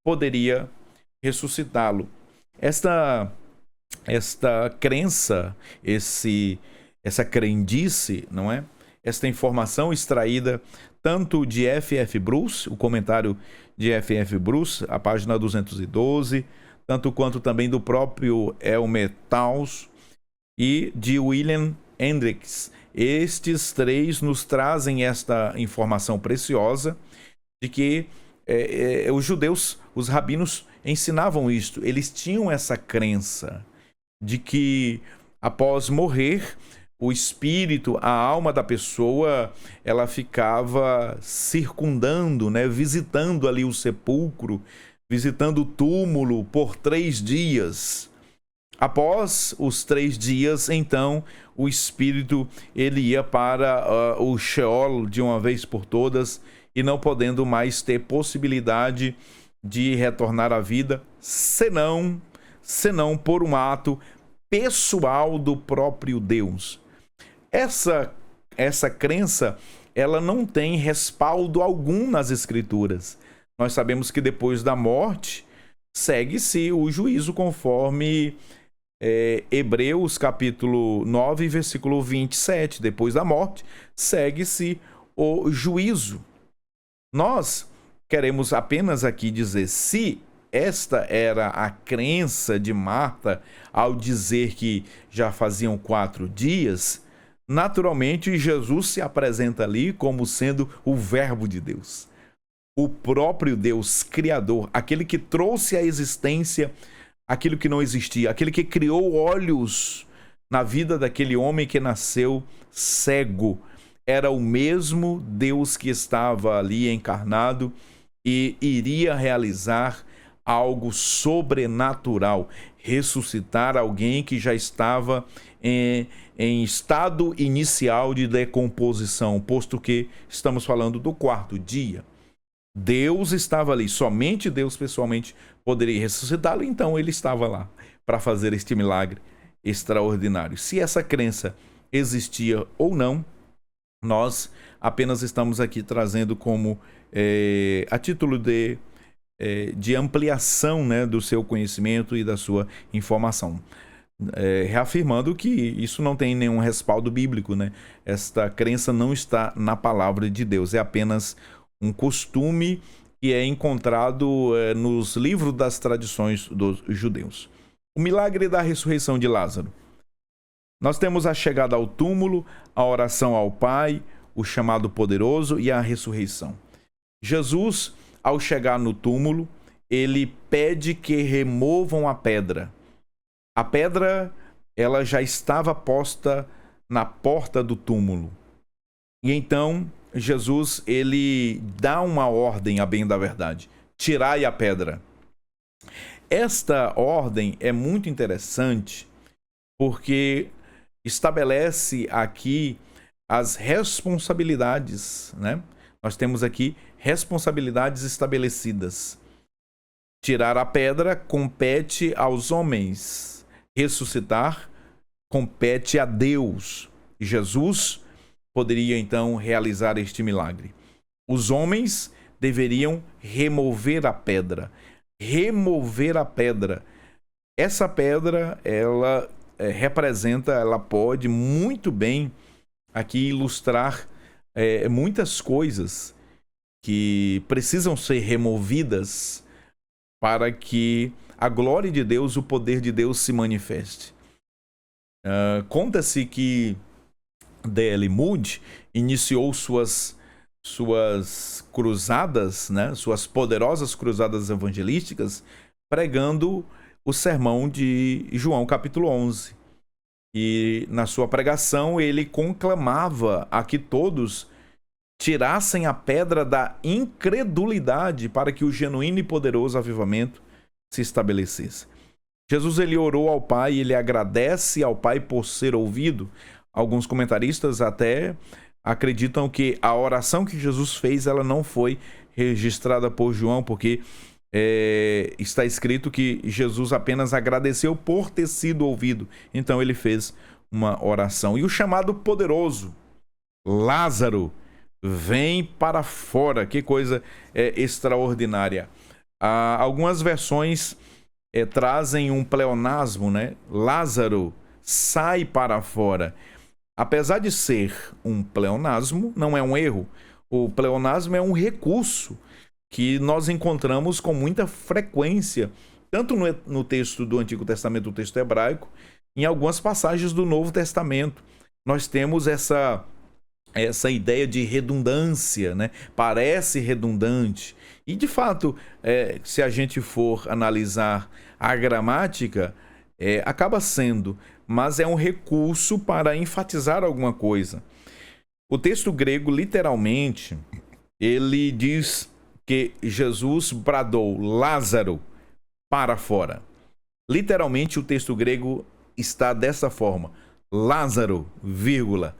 poderia ressuscitá-lo. Esta crença, essa crendice, não é? Esta informação extraída tanto de F.F. Bruce, o comentário de F.F. Bruce, a página 212, tanto quanto também do próprio Elmer Taus e de William Hendricks. Estes três nos trazem esta informação preciosa de que os judeus, os rabinos, ensinavam isto. Eles tinham essa crença de que após morrer, o espírito, a alma da pessoa, ela ficava circundando, né, visitando ali o sepulcro, visitando o túmulo por 3 dias. Após os 3 dias, então, o espírito ele ia para o Sheol de uma vez por todas, e não podendo mais ter possibilidade de retornar à vida, senão por um ato pessoal do próprio Deus. Essa crença, ela não tem respaldo algum nas Escrituras. Nós sabemos que depois da morte, segue-se o juízo conforme Hebreus capítulo 9, versículo 27. Depois da morte, segue-se o juízo. Nós queremos apenas aqui dizer, se esta era a crença de Marta ao dizer que já faziam 4 dias, naturalmente Jesus se apresenta ali como sendo o Verbo de Deus. O próprio Deus Criador, aquele que trouxe à existência aquilo que não existia, aquele que criou olhos na vida daquele homem que nasceu cego. Era o mesmo Deus que estava ali encarnado e iria realizar algo sobrenatural, ressuscitar alguém que já estava em estado inicial de decomposição, posto que estamos falando do 4º dia. Deus estava ali, somente Deus pessoalmente poderia ressuscitá-lo, então ele estava lá para fazer este milagre extraordinário. Se essa crença existia ou não, nós apenas estamos aqui trazendo como a título de ampliação, né, do seu conhecimento e da sua informação. Reafirmando que isso não tem nenhum respaldo bíblico, né? Esta crença não está na palavra de Deus, é apenas um costume que é encontrado nos livros das tradições dos judeus. O milagre da ressurreição de Lázaro. Nós temos a chegada ao túmulo, a oração ao Pai, o chamado poderoso e a ressurreição. Jesus, ao chegar no túmulo, ele pede que removam a pedra. A pedra, ela já estava posta na porta do túmulo. E então, Jesus, ele dá uma ordem, a bem da verdade: tirai a pedra. Esta ordem é muito interessante porque estabelece aqui as responsabilidades, né? Nós temos aqui responsabilidades estabelecidas. Tirar a pedra compete aos homens. Ressuscitar compete a Deus. Jesus poderia então realizar este milagre. Os homens deveriam remover a pedra. Remover a pedra. Essa pedra, ela ela pode muito bem aqui ilustrar muitas coisas que precisam ser removidas para que a glória de Deus, o poder de Deus se manifeste. Conta-se que D.L. Moody iniciou suas cruzadas, né, suas poderosas cruzadas evangelísticas, pregando o sermão de João capítulo 11. E na sua pregação ele conclamava a que todos tirassem a pedra da incredulidade para que o genuíno e poderoso avivamento se estabelecesse. Jesus, ele orou ao Pai, ele agradece ao Pai por ser ouvido. Alguns comentaristas até acreditam que a oração que Jesus fez, ela não foi registrada por João, porque está escrito que Jesus apenas agradeceu por ter sido ouvido. Então ele fez uma oração. E o chamado poderoso, Lázaro, vem para fora. Que coisa extraordinária. Algumas versões trazem um pleonasmo, né? Lázaro, sai para fora. Apesar de ser um pleonasmo, não é um erro. O pleonasmo é um recurso que nós encontramos com muita frequência, tanto no texto do Antigo Testamento, o texto hebraico, em algumas passagens do Novo Testamento. Nós temos essa ideia de redundância, né? Parece redundante. E, de fato, se a gente for analisar a gramática, acaba sendo, mas é um recurso para enfatizar alguma coisa. O texto grego, literalmente, ele diz que Jesus bradou Lázaro para fora. Literalmente, o texto grego está dessa forma: Lázaro, vírgula,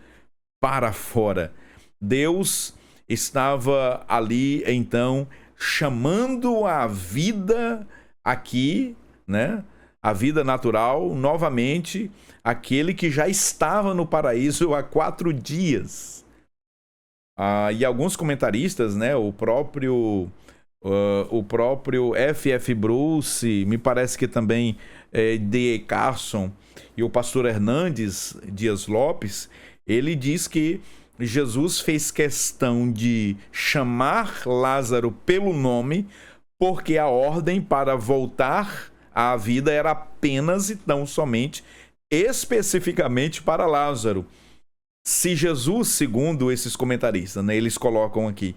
para fora. Deus estava ali, então, chamando a vida aqui, né? A vida natural, novamente, aquele que já estava no paraíso há 4 dias. E alguns comentaristas, né? O próprio F.F. Bruce, me parece que também D.A. Carson e o pastor Hernandes Dias Lopes, ele diz que Jesus fez questão de chamar Lázaro pelo nome, porque a ordem para voltar à vida era apenas e tão somente, especificamente para Lázaro. Se Jesus, segundo esses comentaristas, né, eles colocam aqui,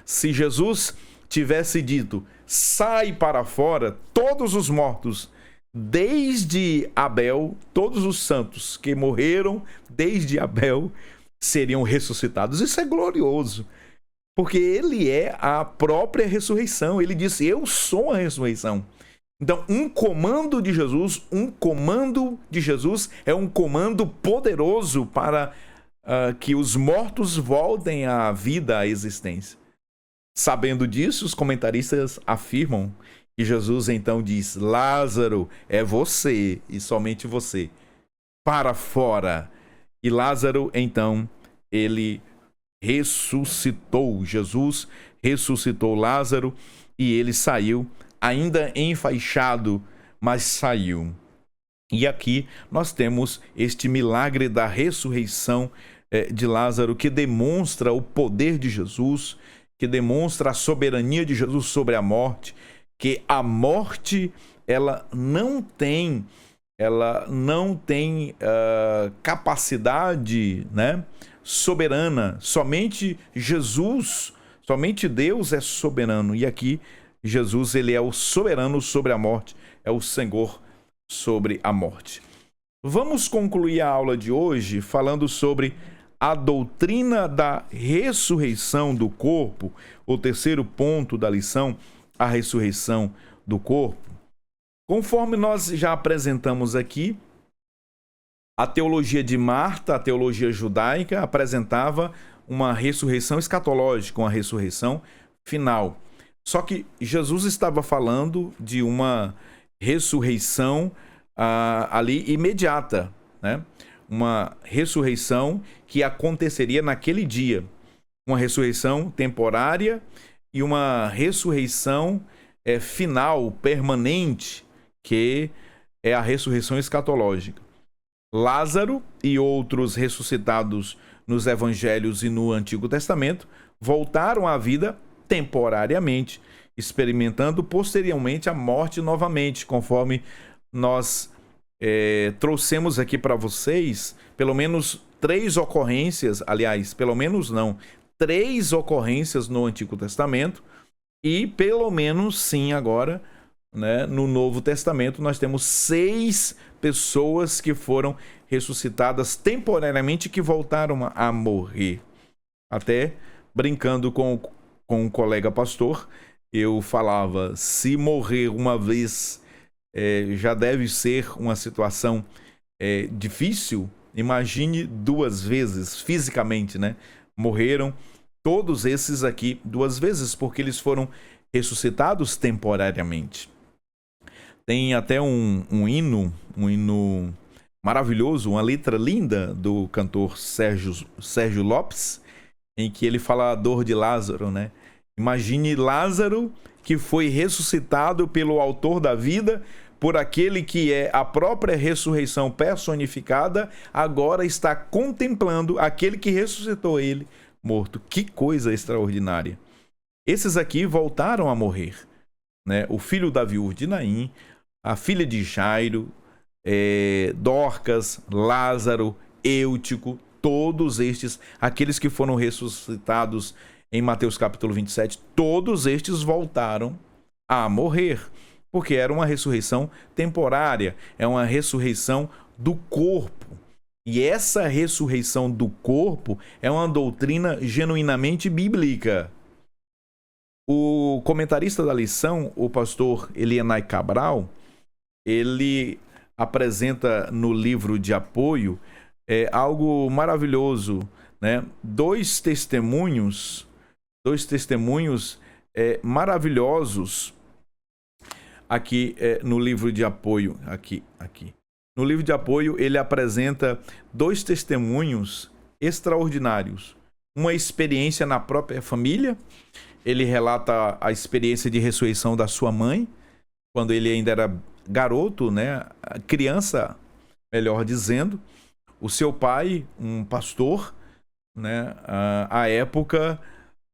se Jesus tivesse dito, sai para fora, todos os mortos, desde Abel, todos os santos que morreram desde Abel, seriam ressuscitados. Isso é glorioso, porque ele é a própria ressurreição. Ele disse, eu sou a ressurreição. Então, um comando de Jesus é um comando poderoso para que os mortos voltem à vida, à existência. Sabendo disso, os comentaristas afirmam que Jesus então diz, Lázaro, é você e somente você, para fora. E Lázaro, então, ele ressuscitou. Jesus ressuscitou Lázaro e ele saiu, ainda enfaixado, mas saiu. E aqui nós temos este milagre da ressurreição de Lázaro, que demonstra o poder de Jesus, que demonstra a soberania de Jesus sobre a morte, que a morte ela não tem capacidade, né, soberana. Somente Jesus, somente Deus é soberano. E aqui Jesus, ele é o soberano sobre a morte, é o Senhor sobre a morte. Vamos concluir a aula de hoje falando sobre a doutrina da ressurreição do corpo, o terceiro ponto da lição, a ressurreição do corpo. Conforme nós já apresentamos aqui, a teologia de Marta, a teologia judaica, apresentava uma ressurreição escatológica, uma ressurreição final. Só que Jesus estava falando de uma ressurreição ali imediata, né? Uma ressurreição que aconteceria naquele dia. Uma ressurreição temporária e uma ressurreição final, permanente, que é a ressurreição escatológica. Lázaro e outros ressuscitados nos evangelhos e no Antigo Testamento voltaram à vida temporariamente, experimentando posteriormente a morte novamente, conforme nós trouxemos aqui para vocês pelo menos 3 ocorrências, aliás, pelo menos não, 3 ocorrências no Antigo Testamento e pelo menos sim agora, né, no Novo Testamento nós temos 6 pessoas que foram ressuscitadas temporariamente, que voltaram a morrer. Até brincando com um colega pastor, eu falava, se morrer uma vez já deve ser uma situação difícil, imagine 2 vezes, fisicamente, né? Morreram todos esses aqui 2 vezes, porque eles foram ressuscitados temporariamente. Tem até um hino maravilhoso, uma letra linda do cantor Sérgio Lopes, em que ele fala a dor de Lázaro, né? Imagine Lázaro, que foi ressuscitado pelo autor da vida, por aquele que é a própria ressurreição personificada, agora está contemplando aquele que ressuscitou ele morto. Que coisa extraordinária! Esses aqui voltaram a morrer, né? O filho da viúva de Naim, a filha de Jairo, Dorcas, Lázaro, Eutico, todos estes, aqueles que foram ressuscitados em Mateus capítulo 27, todos estes voltaram a morrer, porque era uma ressurreição temporária, é uma ressurreição do corpo. E essa ressurreição do corpo é uma doutrina genuinamente bíblica. O comentarista da lição, o pastor Elienay Cabral, ele apresenta no livro de apoio algo maravilhoso, né? Dois testemunhos maravilhosos aqui no livro de apoio. Aqui. No livro de apoio, ele apresenta dois testemunhos extraordinários. Uma experiência na própria família. Ele relata a experiência de ressurreição da sua mãe, quando ele ainda era garoto, né? Criança, melhor dizendo. O seu pai, um pastor, né? À época,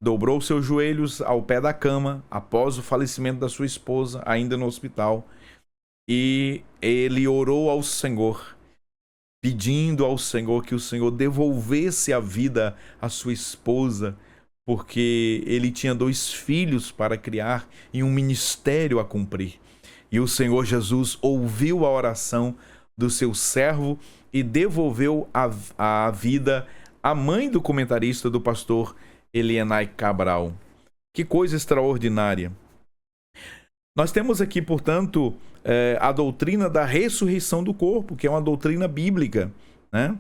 dobrou seus joelhos ao pé da cama, após o falecimento da sua esposa, ainda no hospital. E ele orou ao Senhor, pedindo ao Senhor que o Senhor devolvesse a vida à sua esposa, porque ele tinha 2 filhos para criar e um ministério a cumprir. E o Senhor Jesus ouviu a oração do seu servo e devolveu a vida à mãe do comentarista, do pastor Elienay Cabral. Que coisa extraordinária! Nós temos aqui, portanto, a doutrina da ressurreição do corpo, que é uma doutrina bíblica, né?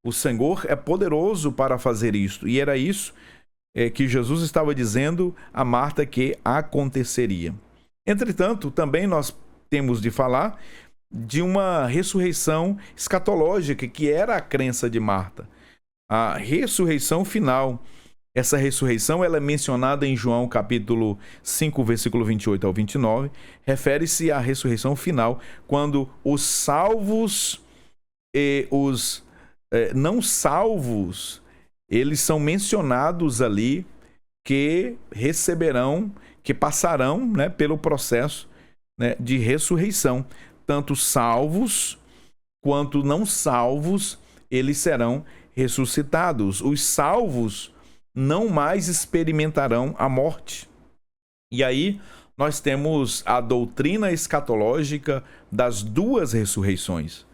O Senhor é poderoso para fazer isso. E era isso que Jesus estava dizendo a Marta que aconteceria. Entretanto, também nós temos de falar de uma ressurreição escatológica, que era a crença de Marta. A ressurreição final. Essa ressurreição ela é mencionada em João capítulo 5, versículo 28 ao 29. Refere-se à ressurreição final, quando os salvos e os não salvos, eles são mencionados ali, que receberão, que passarão, né, pelo processo, né, de ressurreição. Tanto salvos quanto não salvos, eles serão ressuscitados. Os salvos não mais experimentarão a morte. E aí nós temos a doutrina escatológica das 2 ressurreições.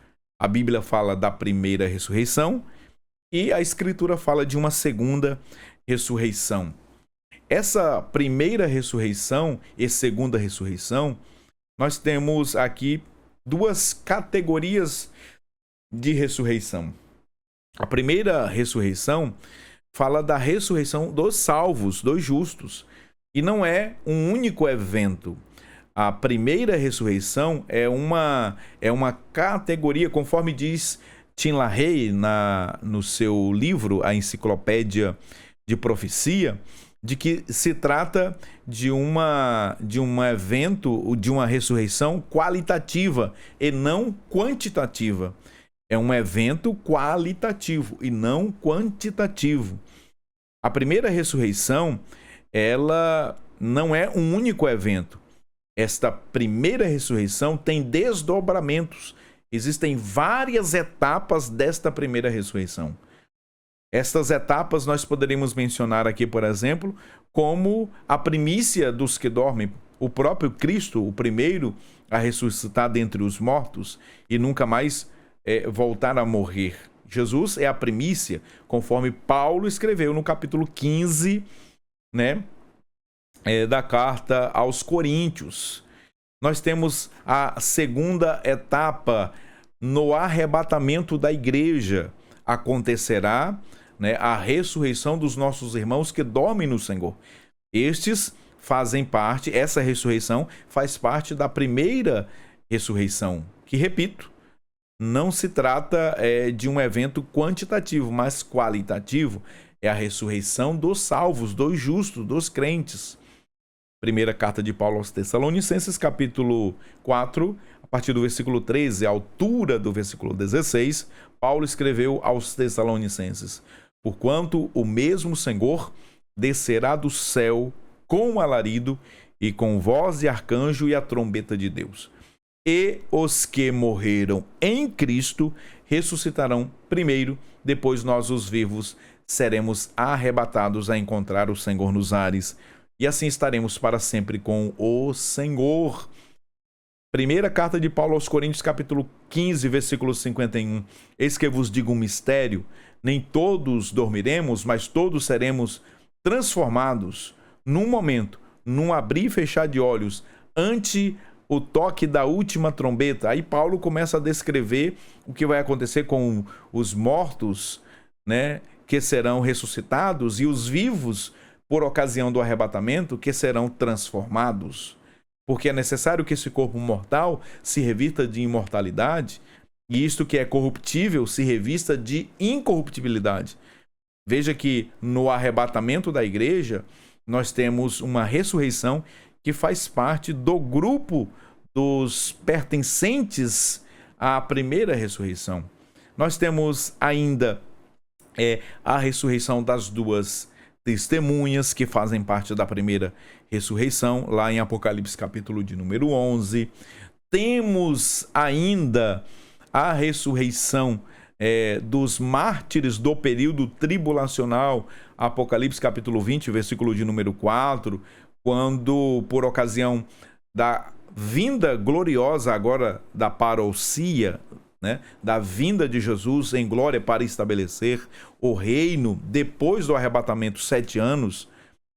A Bíblia fala da primeira ressurreição e a Escritura fala de uma segunda ressurreição. Essa primeira ressurreição e segunda ressurreição, nós temos aqui 2 categorias de ressurreição. A primeira ressurreição fala da ressurreição dos salvos, dos justos. E não é um único evento. A primeira ressurreição é uma categoria, conforme diz Tim LaHaye no seu livro, A Enciclopédia de Profecia, de que se trata de um evento, de uma ressurreição qualitativa e não quantitativa. É um evento qualitativo e não quantitativo. A primeira ressurreição, ela não é um único evento. Esta primeira ressurreição tem desdobramentos. Existem várias etapas desta primeira ressurreição. Estas etapas nós poderíamos mencionar aqui, por exemplo, como a primícia dos que dormem. O próprio Cristo, o primeiro a ressuscitar dentre os mortos e nunca mais voltar a morrer. Jesus é a primícia, conforme Paulo escreveu no capítulo 15, né, da carta aos Coríntios. Nós temos a segunda etapa no arrebatamento da igreja. Acontecerá, né, a ressurreição dos nossos irmãos que dormem no Senhor. Estes fazem parte, essa ressurreição faz parte da primeira ressurreição, que, repito, não se trata de um evento quantitativo, mas qualitativo. É a ressurreição dos salvos, dos justos, dos crentes. Primeira carta de Paulo aos Tessalonicenses, capítulo 4, a partir do versículo 13, à altura do versículo 16, Paulo escreveu aos Tessalonicenses: porquanto o mesmo Senhor descerá do céu com alarido e com voz de arcanjo e a trombeta de Deus. E os que morreram em Cristo ressuscitarão primeiro, depois nós, os vivos, seremos arrebatados a encontrar o Senhor nos ares, e assim estaremos para sempre com o Senhor. Primeira carta de Paulo aos Coríntios, capítulo 15, versículo 51. Eis que vos digo um mistério, nem todos dormiremos, mas todos seremos transformados num momento, num abrir e fechar de olhos, ante o toque da última trombeta. Aí Paulo começa a descrever o que vai acontecer com os mortos, né, que serão ressuscitados, e os vivos, por ocasião do arrebatamento, que serão transformados. Porque é necessário que esse corpo mortal se revista de imortalidade, e isto que é corruptível se revista de incorruptibilidade. Veja que no arrebatamento da igreja, nós temos uma ressurreição que faz parte do grupo dos pertencentes à primeira ressurreição. Nós temos ainda a ressurreição das duas testemunhas, que fazem parte da primeira ressurreição, lá em Apocalipse capítulo de número 11. Temos ainda a ressurreição dos mártires do período tribulacional, Apocalipse capítulo 20, versículo de número 4, quando, por ocasião da vinda gloriosa agora da parousia, né, da vinda de Jesus em glória para estabelecer o reino depois do arrebatamento, 7 anos,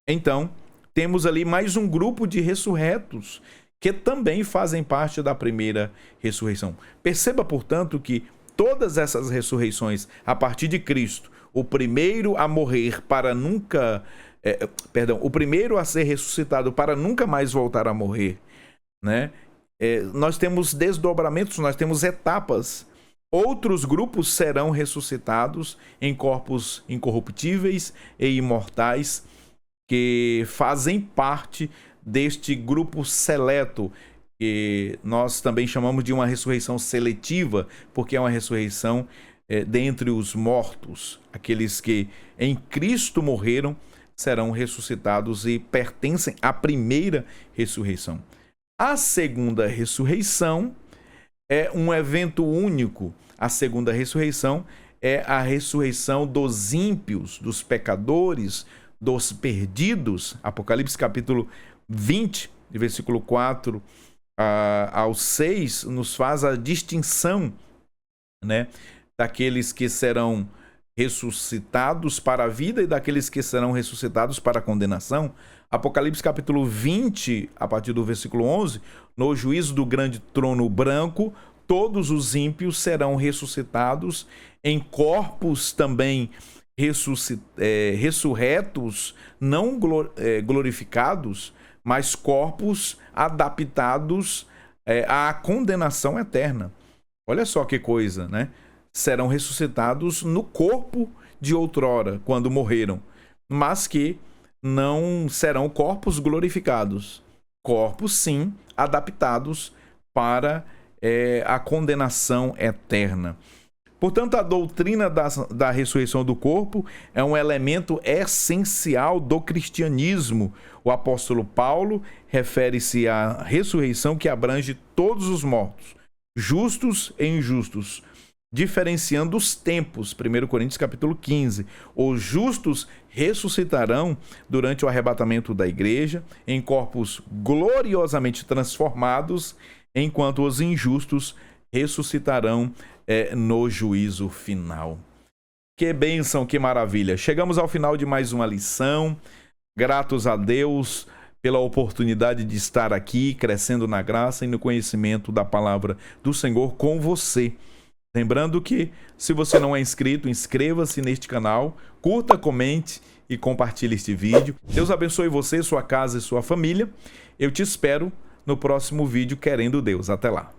então temos ali mais um grupo de ressurretos que também fazem parte da primeira ressurreição. Perceba, portanto, que todas essas ressurreições a partir de Cristo, o primeiro a morrer para nunca... o primeiro a ser ressuscitado para nunca mais voltar a morrer, né? Nós temos desdobramentos, nós temos etapas. Outros grupos serão ressuscitados em corpos incorruptíveis e imortais, que fazem parte deste grupo seleto, que nós também chamamos de uma ressurreição seletiva, porque é uma ressurreição dentre os mortos. Aqueles que em Cristo morreram serão ressuscitados e pertencem à primeira ressurreição. A segunda ressurreição é um evento único. A segunda ressurreição é a ressurreição dos ímpios, dos pecadores, dos perdidos. Apocalipse capítulo 20, de versículo 4 ao 6, nos faz a distinção, né, daqueles que serão ressuscitados para a vida e daqueles que serão ressuscitados para a condenação. Apocalipse capítulo 20, a partir do versículo 11, no juízo do grande trono branco, todos os ímpios serão ressuscitados em corpos também ressurretos, não glorificados, mas corpos adaptados à condenação eterna. Olha só que coisa, né? Serão ressuscitados no corpo de outrora, quando morreram, mas que não serão corpos glorificados. Corpos, sim, adaptados para a condenação eterna. Portanto, a doutrina da ressurreição do corpo é um elemento essencial do cristianismo. O apóstolo Paulo refere-se à ressurreição que abrange todos os mortos, justos e injustos, diferenciando os tempos. 1 Coríntios capítulo 15. Os justos ressuscitarão durante o arrebatamento da igreja em corpos gloriosamente transformados, enquanto os injustos ressuscitarão no juízo final. Que bênção, que maravilha! Chegamos ao final de mais uma lição. Gratos a Deus pela oportunidade de estar aqui, crescendo na graça e no conhecimento da palavra do Senhor com você. Lembrando que, se você não é inscrito, inscreva-se neste canal, curta, comente e compartilhe este vídeo. Deus abençoe você, sua casa e sua família. Eu te espero no próximo vídeo, querendo Deus. Até lá.